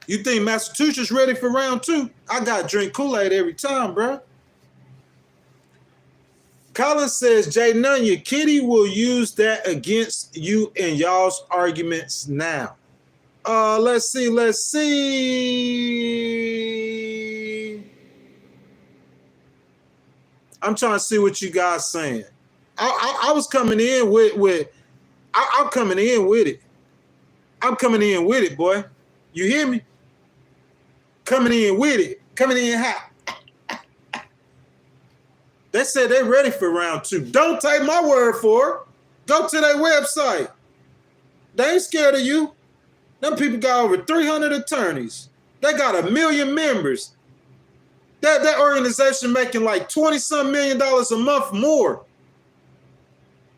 You think Massachusetts ready for round 2? I got to drink Kool-Aid every time, bro. Colin says, Jay Nunya, Kitty will use that against you in y'all's arguments now. Let's see. I'm trying to see what you guys saying. I was coming in with I'm coming in with it. I'm coming in with it, boy. You hear me? Coming in with it. Coming in hot. They said they're ready for round 2. Don't take my word for it. Go to their website. They ain't scared of you. Them people got over 300 attorneys. They got 1 million members. That organization making like $20-some million a month more.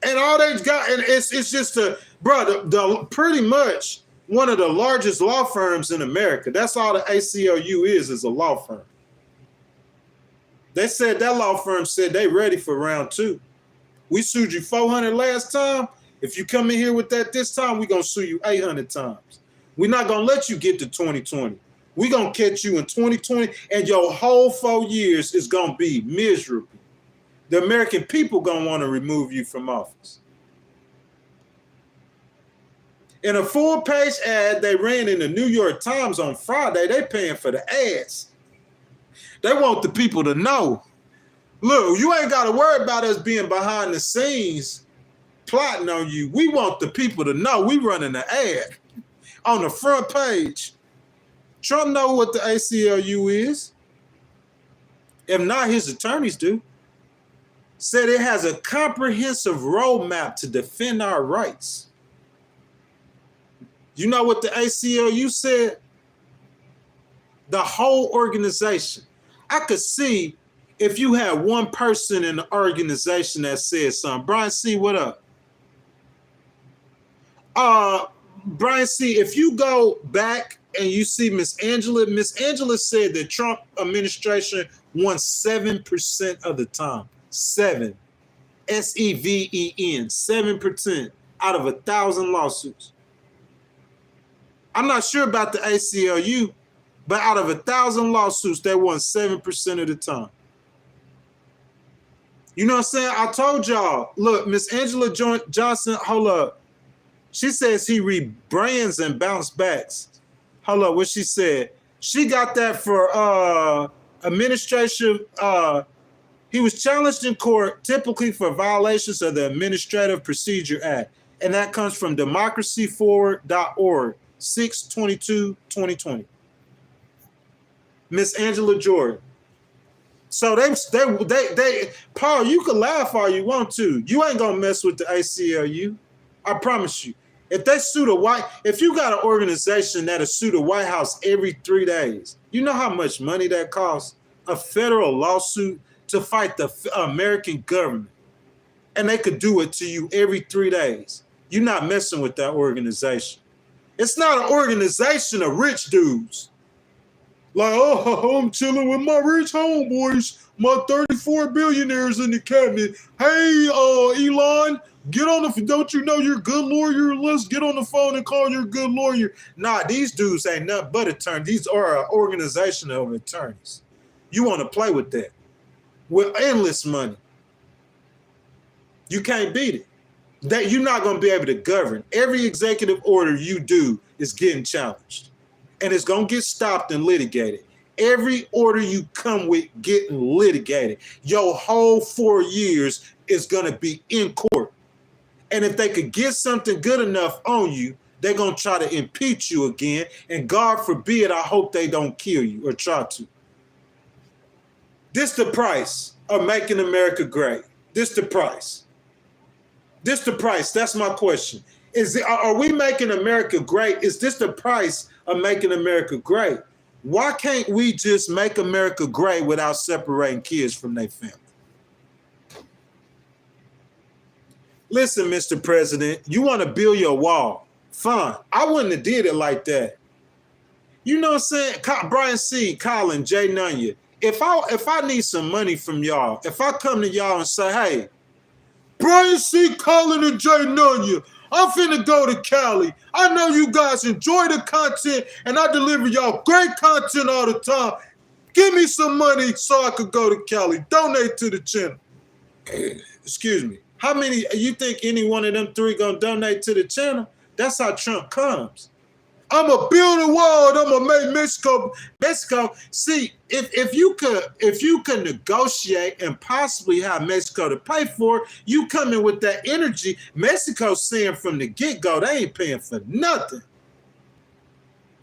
And all they got, and it's just the pretty much one of the largest law firms in America. That's all the ACLU is a law firm. They said that law firm said they ready for round 2. We sued you 400 last time. If you come in here with that this time, we're going to sue you 800 times. We're not going to let you get to 2020. We're going to catch you in 2020, and your whole 4 years is going to be miserable. The American people going to want to remove you from office. In a full-page ad they ran in the New York Times on Friday, they paying for the ads. They want the people to know. Look, you ain't got to worry about us being behind the scenes plotting on you. We want the people to know we running the ad on the front page. Trump know what the ACLU is. If not, his attorneys do. Said it has a comprehensive roadmap to defend our rights. You know what the ACLU said? The whole organization. I could see if you had one person in the organization that said something. Brian C., what up? Brian C., if you go back and you see Miss Angela said the Trump administration won 7% of the time. 7. SEVEN. 7% out of 1,000 lawsuits. I'm not sure about the ACLU, but out of 1,000 lawsuits, they won 7% of the time. You know what I'm saying? I told y'all, look, Miss Angela Johnson, hold up. She says he rebrands and bounce backs. Hold up, what she said. She got that for administration. He was challenged in court typically for violations of the Administrative Procedure Act. And that comes from democracyforward.org, 6/22/2020. Miss Angela Jordan. So they Paul, you can laugh all you want to. You ain't gonna mess with the ACLU. I promise you. If they sue if you got an organization that'll sue the White House every 3 days, you know how much money that costs? A federal lawsuit to fight the American government. And they could do it to you every 3 days. You're not messing with that organization. It's not an organization of rich dudes. Like, oh, I'm chilling with my rich homeboys, my 34 billionaires in the cabinet. Hey, Elon, Get on the, don't you know you're a good lawyer? Let's get on the phone and call you a good lawyer. Nah, these dudes ain't nothing but attorneys. These are an organization of attorneys. You want to play with that with endless money. You can't beat it. That you're not going to be able to govern. Every executive order you do is getting challenged, and it's going to get stopped and litigated. Every order you come with getting litigated. Your whole 4 years is going to be in court. And if they could get something good enough on you, they're going to try to impeach you again. And God forbid, I hope they don't kill you or try to. This the price of making America great. This the price. This the price. That's my question. Are we making America great? Is this the price of making America great? Why can't we just make America great without separating kids from their family? Listen, Mr. President, you want to build your wall. Fine. I wouldn't have did it like that. You know what I'm saying? Brian C., Colin, Jay Nunya, if I need some money from y'all, if I come to y'all and say, hey, Brian C., Colin, and Jay Nunya, I'm finna go to Cali. I know you guys enjoy the content, and I deliver y'all great content all the time. Give me some money so I could go to Cali. Donate to the channel. Excuse me. How many, you think any one of them three gonna donate to the channel? That's how Trump comes. I'm gonna build a wall. I'm gonna make Mexico. See, if you could negotiate and possibly have Mexico to pay for it, you come in with that energy. Mexico's saying from the get-go, they ain't paying for nothing.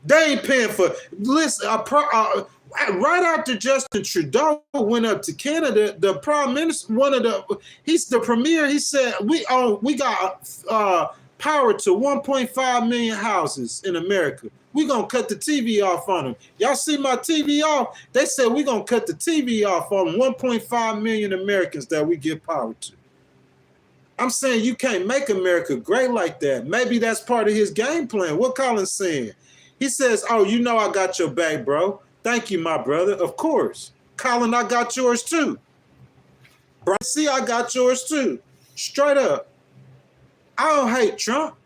They ain't paying for. Listen, right after Justin Trudeau went up to Canada, the prime minister, he's the premier. He said we got power to 1.5 million houses in America. We're going to cut the TV off on them. Y'all see my TV off? They said we're going to cut the TV off on 1.5 million Americans that we give power to. I'm saying you can't make America great like that. Maybe that's part of his game plan. What Colin's saying? He says, oh, you know I got your back, bro. Thank you, my brother. Of course. Colin, I got yours too. Brian, see, I got yours too. Straight up. I don't hate Trump.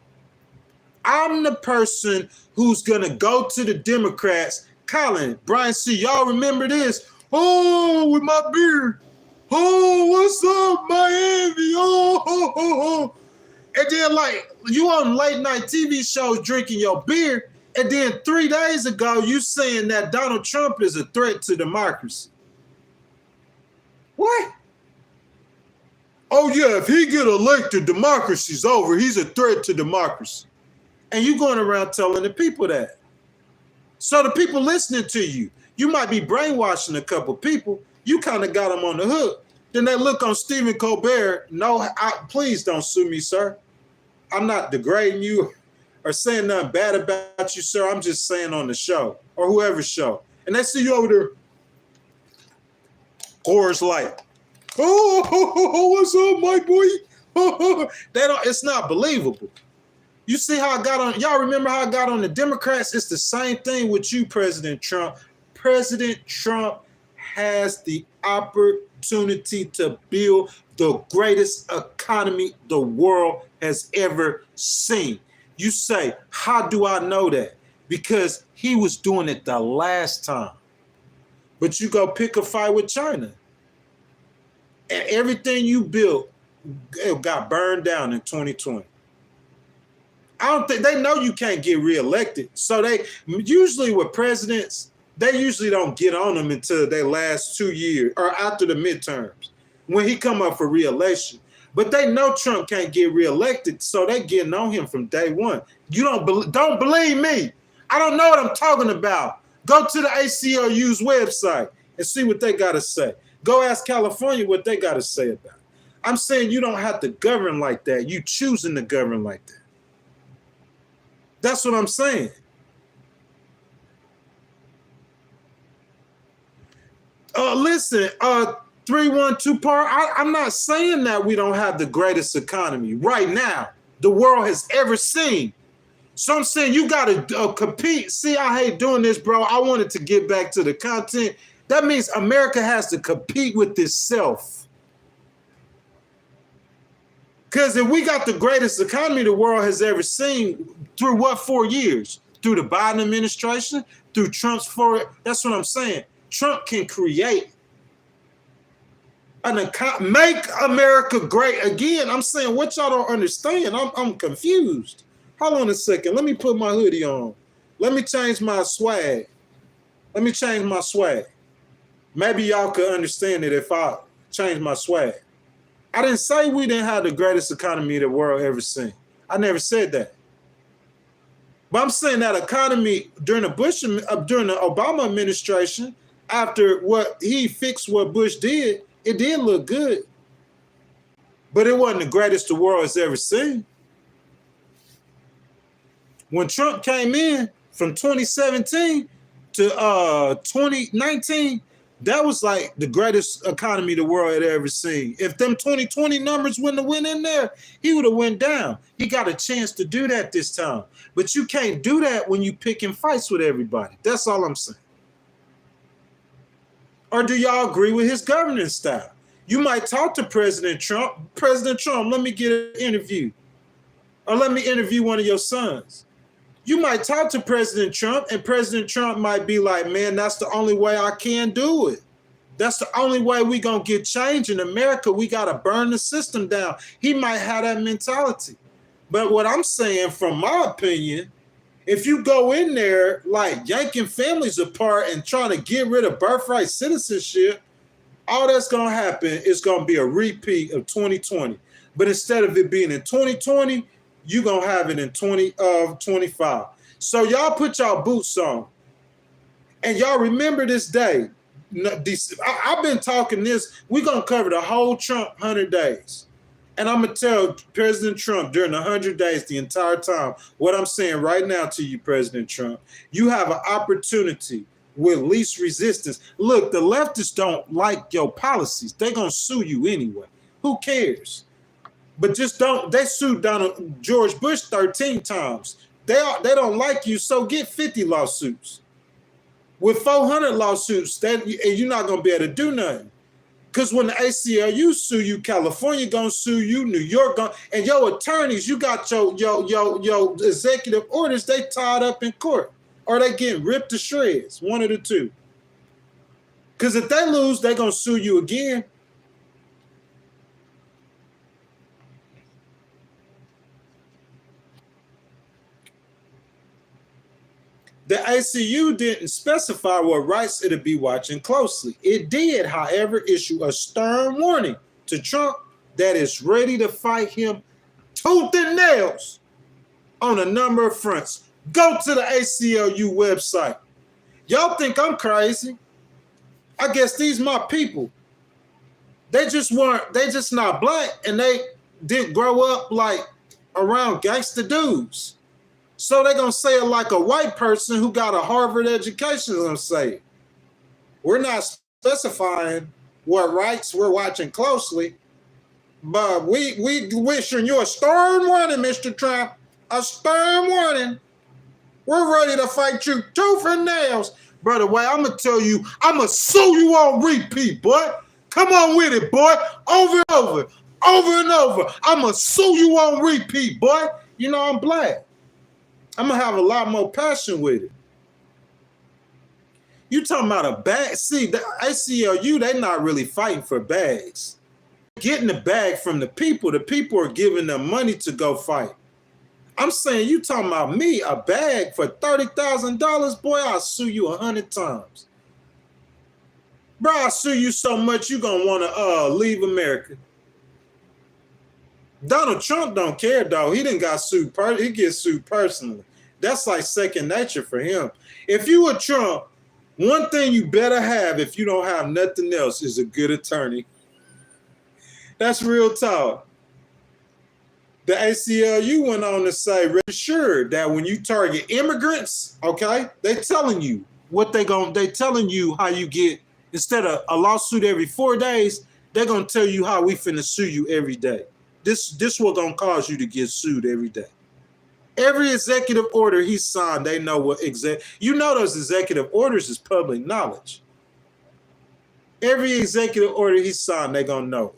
I'm the person who's going to go to the Democrats. Colin, Brian C., y'all remember this? Oh, with my beard. Oh, what's up, Miami? Oh. And then, like, you on late night TV shows drinking your beer, and then 3 days ago, you saying that Donald Trump is a threat to democracy. What? Oh, yeah, if he get elected, democracy's over. He's a threat to democracy. And you going around telling the people that. So the people listening to you, you might be brainwashing a couple people. You kind of got them on the hook. Then they look on Stephen Colbert. No, please don't sue me, sir. I'm not degrading you or saying nothing bad about you, sir. I'm just saying on the show or whoever's show. And they see you over there. Coors Light. Oh, what's up, my boy? It's not believable. You see how I got on, y'all remember how I got on the Democrats? It's the same thing with you, President Trump. President Trump has the opportunity to build the greatest economy the world has ever seen. You say, how do I know that? Because he was doing it the last time. But you go pick a fight with China. And everything you built, it got burned down in 2020. I don't think they know you can't get reelected. So they usually with presidents, they usually don't get on them until their last 2 years or after the midterms when he come up for reelection. But they know Trump can't get reelected, so they getting on him from day one. You don't believe me. I don't know what I'm talking about. Go to the ACLU's website and see what they got to say. Go ask California what they got to say about it. I'm saying you don't have to govern like that. You choosing to govern like that. That's what I'm saying. Listen, 312 par. I'm not saying that we don't have the greatest economy right now the world has ever seen. So I'm saying you got to compete. See, I hate doing this, bro. I wanted to get back to the content. That means America has to compete with itself. Because if we got the greatest economy the world has ever seen, through what 4 years? Through the Biden administration, through Trump's 4. That's what I'm saying. Trump can create make America great again. I'm saying what y'all don't understand. I'm confused. Hold on a second. Let me put my hoodie on. Let me change my swag. Maybe y'all could understand it if I change my swag. I didn't say we didn't have the greatest economy the world ever seen. I never said that. But I'm saying that economy during the Obama administration, after what he fixed what Bush did, it did look good. But it wasn't the greatest the world has ever seen. When Trump came in from 2017 to 2019, that was like the greatest economy the world had ever seen. If them 2020 numbers wouldn't have went in there, he would have went down. He got a chance to do that this time. But you can't do that when you picking fights with everybody. That's all I'm saying. Or do y'all agree with his governance style? You might talk to President Trump. President Trump, let me get an interview. Or let me interview one of your sons. You might talk to President Trump, and President Trump might be like, man, that's the only way I can do it. That's the only way we going to get change in America. We got to burn the system down. He might have that mentality. But what I'm saying, from my opinion, if you go in there like yanking families apart and trying to get rid of birthright citizenship, all that's going to happen is going to be a repeat of 2020. But instead of it being in 2020, you're going to have it in 2025. So y'all put y'all boots on. And y'all remember this day. I've been talking this. We're going to cover the whole Trump 100 days. And I'm going to tell President Trump during the 100 days, the entire time, what I'm saying right now to you, President Trump. You have an opportunity with least resistance. Look, the leftists don't like your policies. They're going to sue you anyway. Who cares? But just don't. They sued George Bush 13 times. They don't like you, so get 50 lawsuits. With 400 lawsuits, you're not going to be able to do nothing. Because when the ACLU sue you, California going to sue you, New York going, and your attorneys, you got your executive orders, they tied up in court. Or they getting ripped to shreds, one of the two. Because if they lose, they're going to sue you again. The ACU didn't specify what rights it'd be watching closely. It did, however, issue a stern warning to Trump that is ready to fight him tooth and nails on a number of fronts. Go to the ACLU website. Y'all think I'm crazy? I guess these my people. They just not black, and they didn't grow up like around gangster dudes. So they're going to say it like a white person who got a Harvard education is going to say it. We're not specifying what rights we're watching closely, but we wishing you a stern warning, Mr. Trump. A stern warning. We're ready to fight you tooth and nails. Brother Way, I'm going to tell you, I'm going to sue you on repeat, boy. Come on with it, boy. Over and over. Over and over. I'm going to sue you on repeat, boy. You know, I'm black. I'm going to have a lot more passion with it. You talking about a bag? See, the ACLU, they not really fighting for bags. Getting the bag from the people. The people are giving them money to go fight. I'm saying, you talking about me, a bag for $30,000, boy, I'll sue you 100 times. Bro, I'll sue you so much you going to want to leave America. Donald Trump don't care, though. He didn't got sued. He gets sued personally. That's like second nature for him. If you were Trump, one thing you better have, if you don't have nothing else, is a good attorney. That's real talk. The ACLU went on to say, sure, that when you target immigrants, okay, they telling you what they telling you how you get, instead of a lawsuit every 4 days, they're going to tell you how we finna sue you every day. This what gonna cause you to get sued every day. Every executive order he signed, they know what you know those executive orders is public knowledge. Every executive order he signed, they gonna know.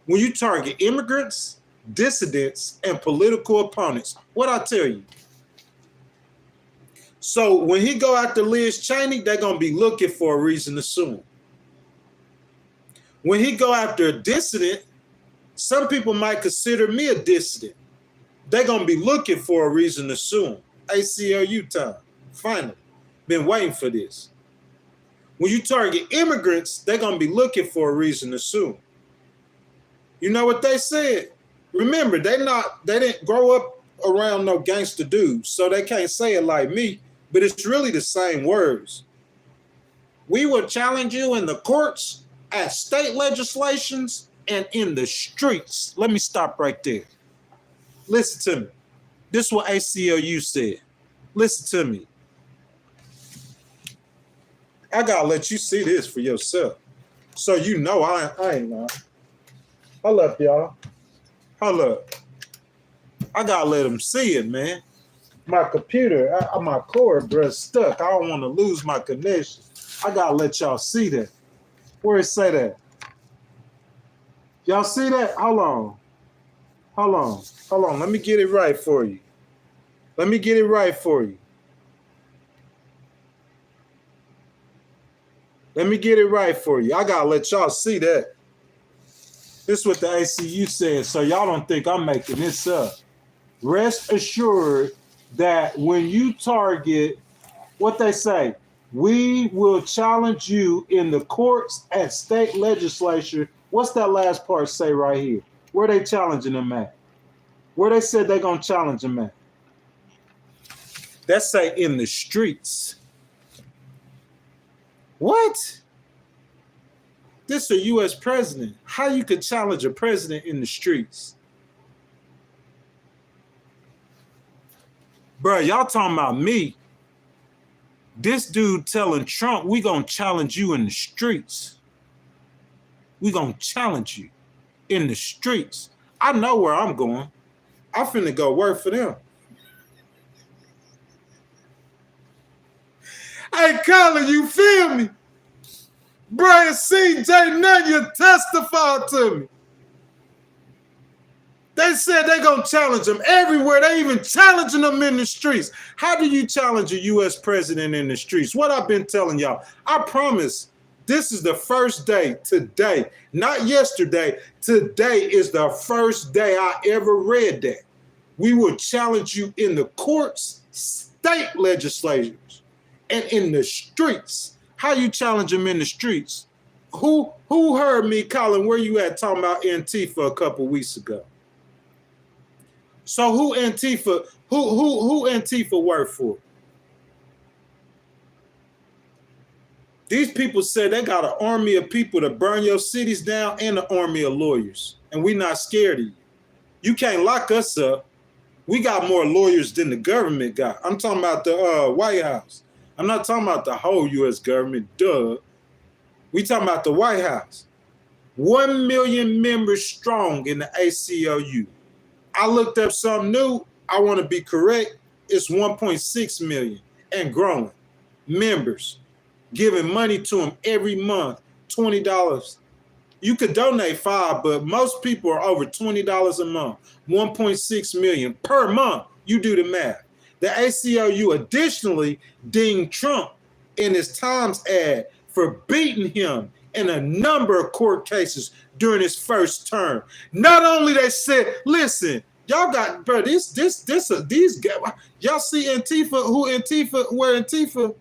When you target immigrants, dissidents, and political opponents. What I tell you? So when he go after Liz Cheney, they're going to be looking for a reason to sue him. When he go after a dissident, some people might consider me a dissident. They're going to be looking for a reason to sue him. ACLU time. Finally. Been waiting for this. When you target immigrants, they're going to be looking for a reason to sue him. You know what they said? Remember, they didn't grow up around no gangster dudes, so they can't say it like me, but it's really the same words. We will challenge you in the courts, at state legislations, and in the streets. Let me stop right there. Listen to me. This is what ACLU said. Listen to me. I gotta let you see this for yourself, so you know I ain't lying. Hold up, y'all. Hold up. I gotta let them see it, man. My computer, my cord, bro, stuck. I don't want to lose my connection. I gotta let y'all see that. Where it say that? Y'all see that? Hold on. Let me get it right for you. Let me get it right for you. I gotta let y'all see that. This is what the ACU said, so y'all don't think I'm making this up. Rest assured that when you target, what they say, we will challenge you in the courts, at state legislature. What's that last part say right here? Where they challenging them at? Where they said they gonna challenge them at? That say in the streets. What? This is a U.S. president. How you could challenge a president in the streets? Bro, y'all talking about me. This dude telling Trump, we gonna challenge you in the streets. We gonna challenge you in the streets. I know where I'm going. I'm finna go work for them. Hey, Colin, you feel me? Brian C.J. Nunya testified to me. They said they gonna challenge him everywhere. They even challenging them in the streets. How do you challenge a U.S. president in the streets? What I've been telling y'all. I promise this is the first day today, not yesterday. Today is the first day I ever read that. We will challenge you in the courts, state legislatures, and in the streets. How you challenge them in the streets? Who heard me, Colin, where you at talking about Antifa a couple weeks ago? So who Antifa work for? These people said they got an army of people to burn your cities down and an army of lawyers, and we not scared of you. You can't lock us up. We got more lawyers than the government got. I'm talking about the White House. I'm not talking about the whole U.S. government, duh. We talking about the White House. 1 million members strong in the ACLU. I looked up something new. I want to be correct. It's 1.6 million and growing members, giving money to them every month, $20. You could donate $5, but most people are over $20 a month, 1.6 million per month. You do the math. The ACLU additionally dinged Trump in his Times ad for beating him in a number of court cases during his first term. Not only they said, listen, y'all got, bro, these guys, y'all see Antifa, where Antifa,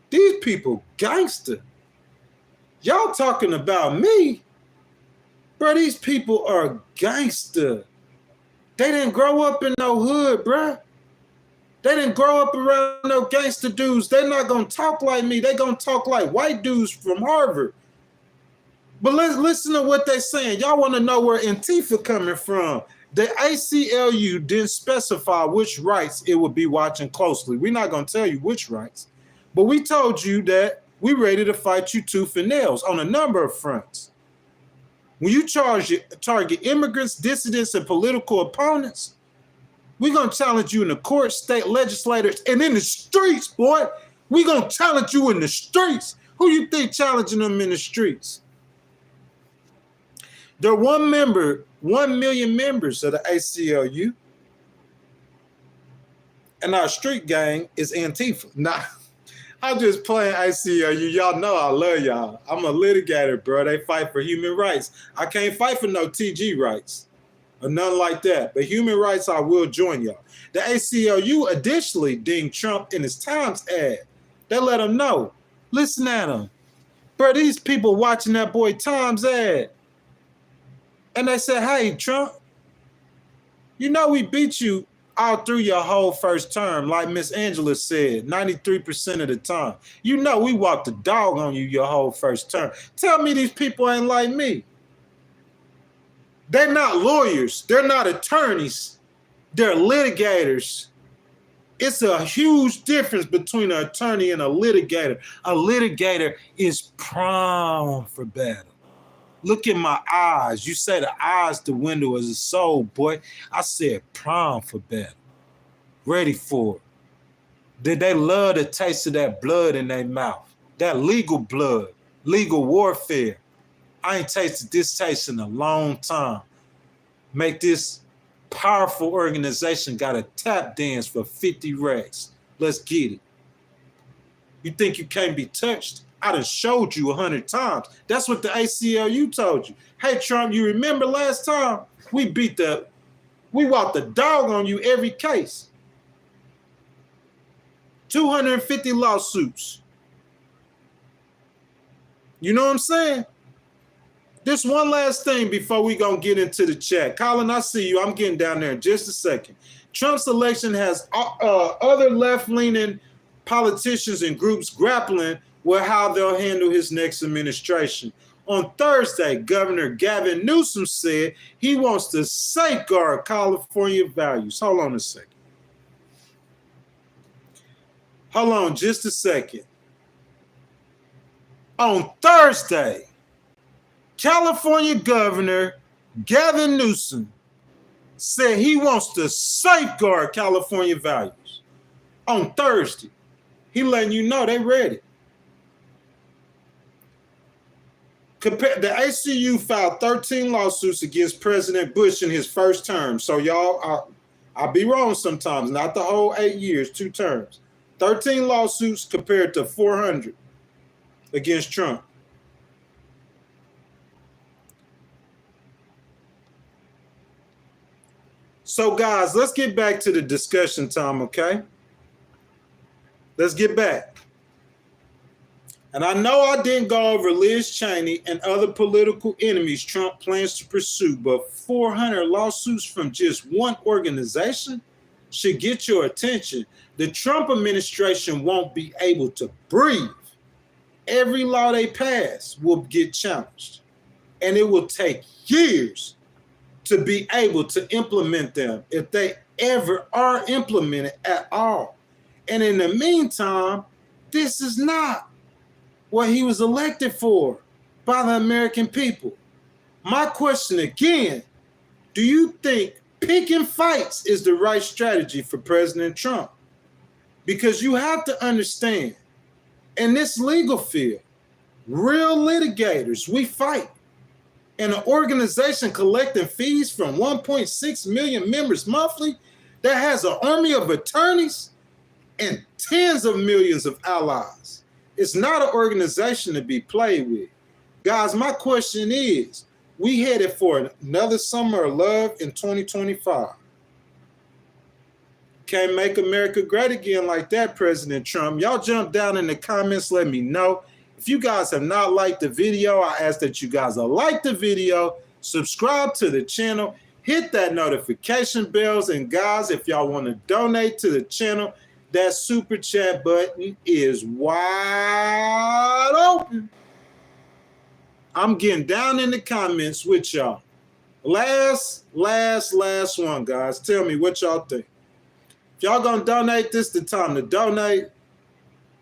these people gangster. Y'all talking about me, bro, these people are gangster. They didn't grow up in no hood, bro. They didn't grow up around no gangster dudes. They're not going to talk like me. They're going to talk like white dudes from Harvard. But let's listen to what they're saying. Y'all want to know where Antifa coming from. The ACLU didn't specify which rights it would be watching closely. We're not going to tell you which rights. But we told you that we're ready to fight you tooth and nails on a number of fronts. When you target immigrants, dissidents, and political opponents, we're going to challenge you in the courts, state legislators, and in the streets, boy. We're going to challenge you in the streets. Who you think challenging them in the streets? Their one member 1 million members of the ACLU. And our street gang is Antifa. Nah, I'm just playing ACLU. Y'all know I love y'all. I'm a litigator, bro. They fight for human rights. I can't fight for no TG rights or nothing like that. But human rights, I will join y'all. The ACLU additionally dinged Trump in his Times ad. They let him know. Listen at him. Bro, these people watching that boy Times ad. And they said, hey, Trump, you know we beat you all through your whole first term, like Miss Angela said, 93% of the time. You know we walked the dog on you your whole first term. Tell me these people ain't like me. They're not lawyers. They're not attorneys. They're litigators. It's a huge difference between an attorney and a litigator. A litigator is primed for battle. Look in my eyes. You say the eyes, the window is the soul, boy. I said primed for battle. Ready for it. Did they love the taste of that blood in their mouth? That legal blood, legal warfare. I ain't tasted this taste in a long time. Make this powerful organization got a tap dance for 50 racks. Let's get it. You think you can't be touched? I done showed you 100 times. That's what the ACLU told you. Hey, Trump, you remember last time we walked the dog on you every case. 250 lawsuits. You know what I'm saying? This one last thing before we gonna get into the chat. Colin, I see you. I'm getting down there in just a second. Trump's election has other left-leaning politicians and groups grappling with how they'll handle his next administration. On Thursday, Governor Gavin Newsom said he wants to safeguard California values. Hold on a second. Hold on just a second. On Thursday, California Governor Gavin Newsom said he wants to safeguard California values. On Thursday, he letting you know they ready. The ACU filed 13 lawsuits against President Bush in his first term. So y'all, I'll be wrong sometimes. Not the whole 8 years, 2 terms. 13 lawsuits compared to 400 against Trump. So guys, let's get back to the discussion time, okay? Let's get back. And I know I didn't go over Liz Cheney and other political enemies Trump plans to pursue, but 400 lawsuits from just one organization should get your attention. The Trump administration won't be able to breathe. Every law they pass will get challenged, and it will take years to be able to implement them if they ever are implemented at all. And in the meantime, this is not what he was elected for by the American people. My question again, do you think picking fights is the right strategy for President Trump? Because you have to understand, in this legal field, real litigators, we fight. And an organization collecting fees from 1.6 million members monthly that has an army of attorneys and tens of millions of allies. It's not an organization to be played with. Guys, my question is, we headed for another summer of love in 2025. Can't make America great again like that, President Trump. Y'all jump down in the comments, let me know. If you guys have not liked the video, I ask that you guys will like the video, subscribe to the channel, hit that notification bells, and guys, if y'all want to donate to the channel, that super chat button is wide open. I'm getting down in the comments with y'all. Last one, guys. Tell me what y'all think. If y'all gonna donate, this the time to donate.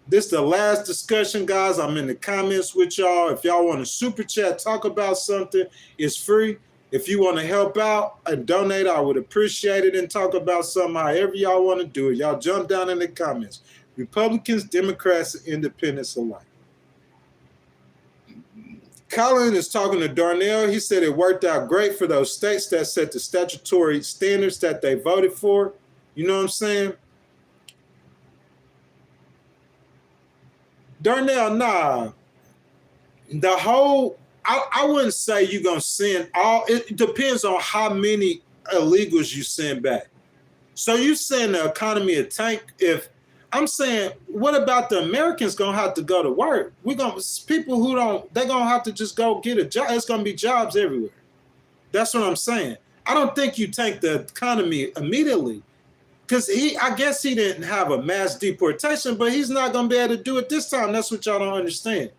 This the last discussion, guys. I'm in the comments with y'all. If y'all want to super chat, talk about something, it's free. If you want to help out and donate, I would appreciate it, and talk about something, however y'all want to do it. Y'all jump down in the comments. Republicans, Democrats, and independents alike. Colin is talking to Darnell. He said it worked out great for those states that set the statutory standards that they voted for. You know what I'm saying? Darnell, nah. The whole, I wouldn't say you're going to send all, it depends on how many illegals you send back. So you send the economy a tank. If I'm saying, what about the Americans going to have to go to work? People who don't, they're going to have to just go get a job. It's going to be jobs everywhere. That's what I'm saying. I don't think you tank the economy immediately, because I guess he didn't have a mass deportation, but he's not going to be able to do it this time. That's what y'all don't understand.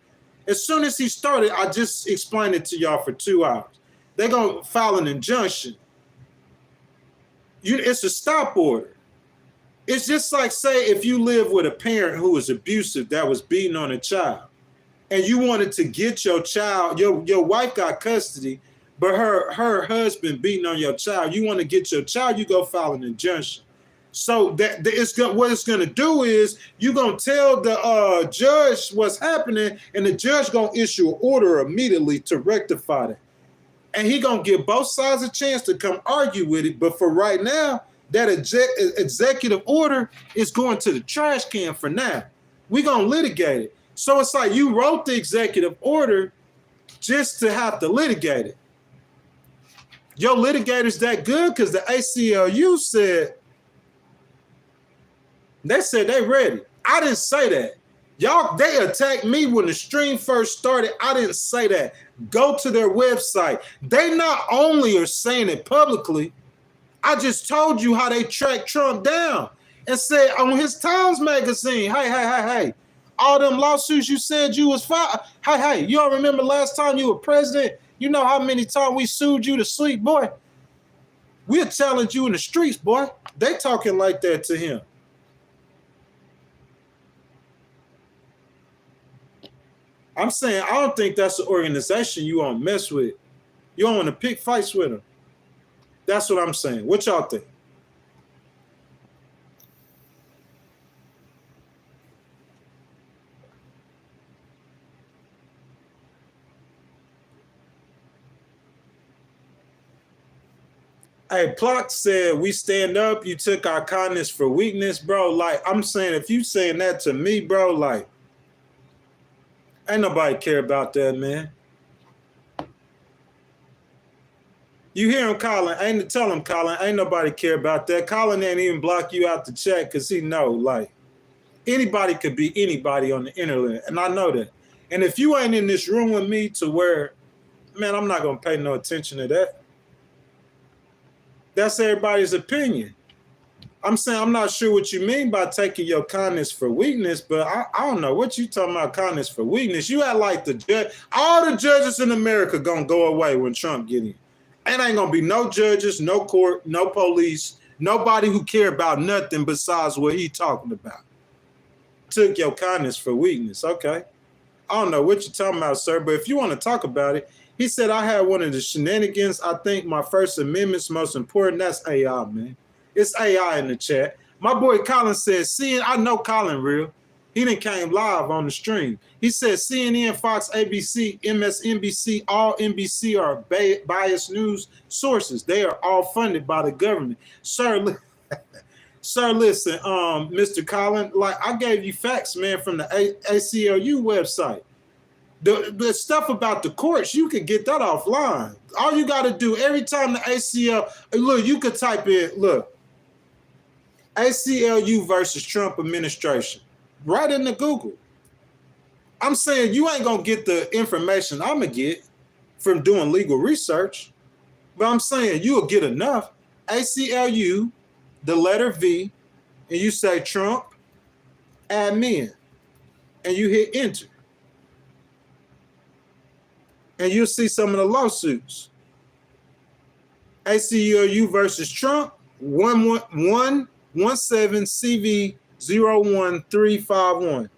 As soon as he started, I just explained it to y'all for 2 hours. They're going to file an injunction. It's a stop order. It's just like, say, if you live with a parent who was abusive, that was beating on a child, and you wanted to get your child, your wife got custody, but her husband beating on your child, you want to get your child, you go file an injunction. So what it's going to do is you're going to tell the judge what's happening, and the judge going to issue an order immediately to rectify that. And he going to give both sides a chance to come argue with it. But for right now, that executive order is going to the trash can for now. We're going to litigate it. So it's like you wrote the executive order just to have to litigate it. Your litigator's that good because the ACLU said, they said they ready. I didn't say that. Y'all, they attacked me when the stream first started. I didn't say that. Go to their website. They not only are saying it publicly, I just told you how they tracked Trump down and said on his Times magazine, hey, all them lawsuits you said you was filed. Hey, you don't remember last time you were president? You know how many times we sued you to sleep, boy? We'll challenge you in the streets, boy. They talking like that to him. I'm saying I don't think that's an organization you want to mess with. You don't want to pick fights with them. That's what I'm saying. What y'all think? Hey, Plock said, we stand up. You took our kindness for weakness, bro. Like, I'm saying, if you saying that to me, bro, like, ain't nobody care about that, man. You hear him, Colin. Tell him, Colin, ain't nobody care about that. Colin ain't even block you out the chat because he know, like, anybody could be anybody on the internet, and I know that. And if you ain't in this room with me to where, man, I'm not going to pay no attention to that. That's everybody's opinion. I'm saying I'm not sure what you mean by taking your kindness for weakness, but I don't know what you talking about kindness for weakness. You act like the judge, all the judges in America gonna go away when Trump get in. And ain't gonna be no judges, no court, no police, nobody who care about nothing besides what he talking about. Took your kindness for weakness. Okay. I don't know what you're talking about, sir, but if you want to talk about it, he said, I had one of the shenanigans. I think my First Amendment's most important. That's AI, man. It's AI in the chat. My boy Colin says, I know Colin real. He done came live on the stream. He said CNN, Fox, ABC, MSNBC, all NBC are biased news sources. They are all funded by the government. Sir, listen, Mr. Colin, like I gave you facts, man, from the ACLU website. The stuff about the courts, you can get that offline. All you got to do every time the ACL, look, you could type in, look, ACLU versus Trump administration, right into Google. I'm saying you ain't going to get the information I'm going to get from doing legal research, but I'm saying you'll get enough. ACLU, the letter V, and you say Trump, admin, and you hit enter. And you'll see some of the lawsuits. ACLU versus Trump, 117 CV 01351.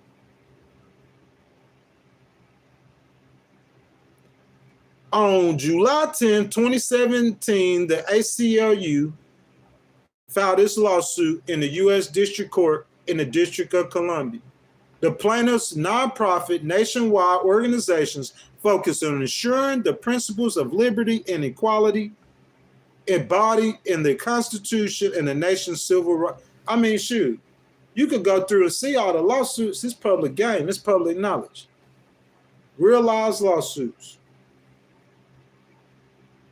On July 10, 2017, the ACLU filed this lawsuit in the U.S. District Court in the District of Columbia. The plaintiffs' nonprofit nationwide organizations focus on ensuring the principles of liberty and equality embodied in the Constitution and the nation's civil rights. I mean, shoot, you could go through and see all the lawsuits. It's public game. It's public knowledge. Real-life lawsuits.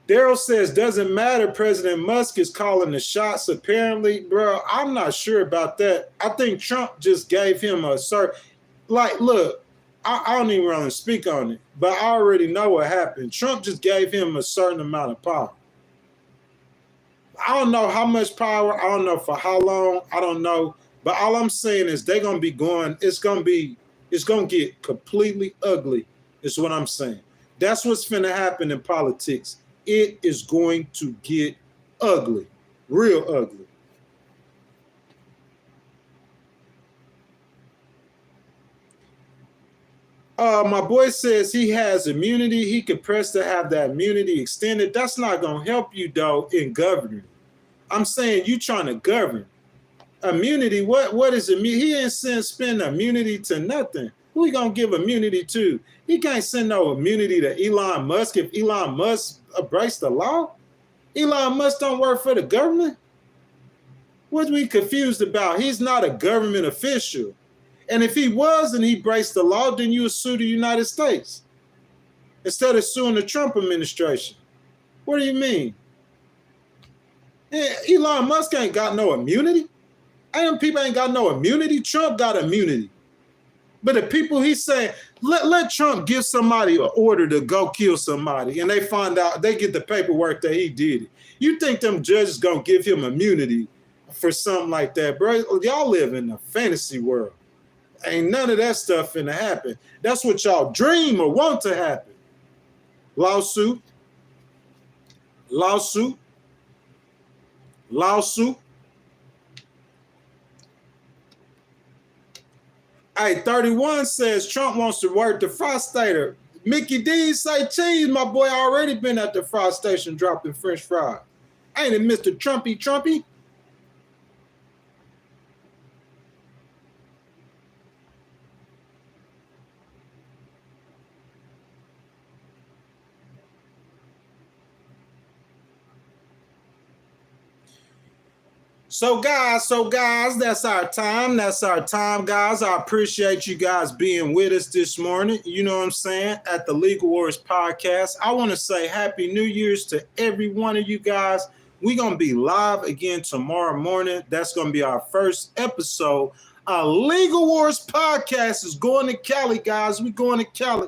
Daryl says, doesn't matter. President Musk is calling the shots. Apparently, bro, I'm not sure about that. I think Trump just gave him a certain, like, look, I don't even want to speak on it, but I already know what happened. Trump just gave him a certain amount of power. I don't know how much power. I don't know for how long. I don't know. But all I'm saying is they're going to be going, it's going to get completely ugly, is what I'm saying. That's what's finna happen in politics. It is going to get ugly, real ugly. My boy says he has immunity. He could press to have that immunity extended. That's not going to help you, though, in governing. I'm saying you trying to govern. Immunity, what is immunity? He ain't spend immunity to nothing. Who he going to give immunity to? He can't send no immunity to Elon Musk if Elon Musk breaks the law. Elon Musk don't work for the government. What are we confused about? He's not a government official. And if he was and he breaks the law, then you would sue the United States instead of suing the Trump administration. What do you mean? Elon Musk ain't got no immunity. Them people ain't got no immunity. Trump got immunity. But the people he's saying, let Trump give somebody an order to go kill somebody, and they find out, they get the paperwork that he did it. You think them judges gonna give him immunity for something like that, bro? Y'all live in a fantasy world. Ain't none of that stuff finna happen. That's what y'all dream or want to happen. Lawsuit. Hey, 31 says Trump wants to work the fry stater. Mickey D say cheese. My boy already been at the fry station dropping French fries. Ain't it Mr. Trumpy? So guys, that's our time. Guys. I appreciate you guys being with us this morning. You know what I'm saying? At the Legal Wars podcast. I want to say Happy New Year's to every one of you guys. We're going to be live again tomorrow morning. That's going to be our first episode. Legal Wars podcast is going to Cali, guys. We're going to Cali.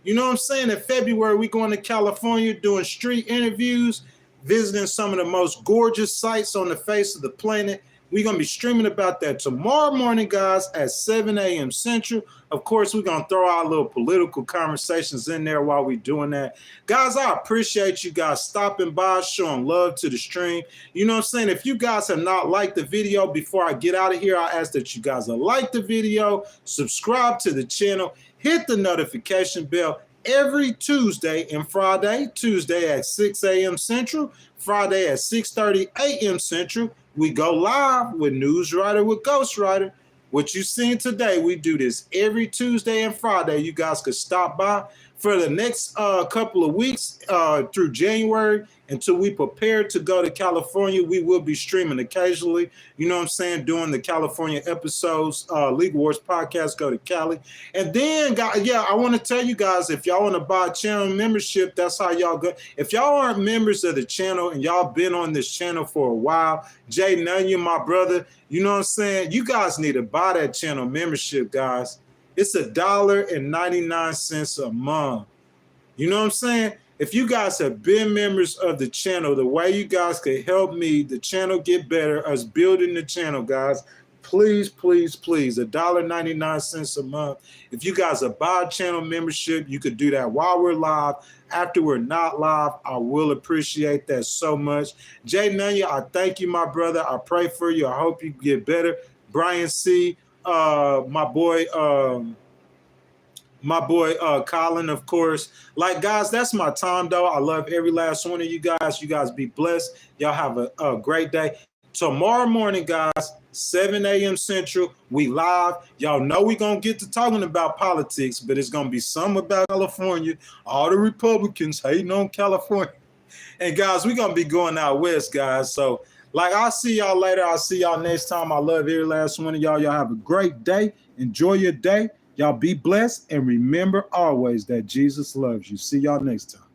You know what I'm saying? In February, we're going to California doing street interviews, visiting some of the most gorgeous sites on the face of the planet. We're going to be streaming about that tomorrow morning, guys, at 7 a.m. Central. Of course, we're going to throw our little political conversations in there while we're doing that. Guys, I appreciate you guys stopping by, showing love to the stream. You know what I'm saying? If you guys have not liked the video, before I get out of here, I ask that you guys will like the video, subscribe to the channel, hit the notification bell. Every Tuesday and Friday, Tuesday at 6 a.m. Central, Friday at 6:30 a.m. Central, we go live with Newswriter with Ghostwriter. What you seen today, we do this every Tuesday and Friday. You guys could stop by for the next couple of weeks through January until we prepare to go to California. We will be streaming occasionally, you know what I'm saying, doing the California episodes. Legal Wars podcast, go to Cali. And then, I want to tell you guys, if y'all want to buy a channel membership, that's how y'all go. If y'all aren't members of the channel and y'all been on this channel for a while, Jay Nunyon, my brother, you know what I'm saying, you guys need to buy that channel membership, guys. It's $1.99 a month. You know what I'm saying? If you guys have been members of the channel, the way you guys could help me, the channel get better, us building the channel, guys, please, $1.99 a month. If you guys are buy channel membership, you could do that while we're live. After we're not live, I will appreciate that so much. Jay Nunyon, I thank you, my brother. I pray for you. I hope you get better. Brian C., my boy Colin, of course. Like, guys, that's my time, though. I love every last one of you guys. You guys be blessed. Y'all have a great day. Tomorrow morning, guys, 7 a.m. Central, we live. Y'all know we going to get to talking about politics, but it's going to be some about California. All the Republicans hating on California. And guys, we're going to be going out west, guys. So, like, I'll see y'all later. I'll see y'all next time. I love every last one of y'all. Y'all have a great day. Enjoy your day. Y'all be blessed. And remember always that Jesus loves you. See y'all next time.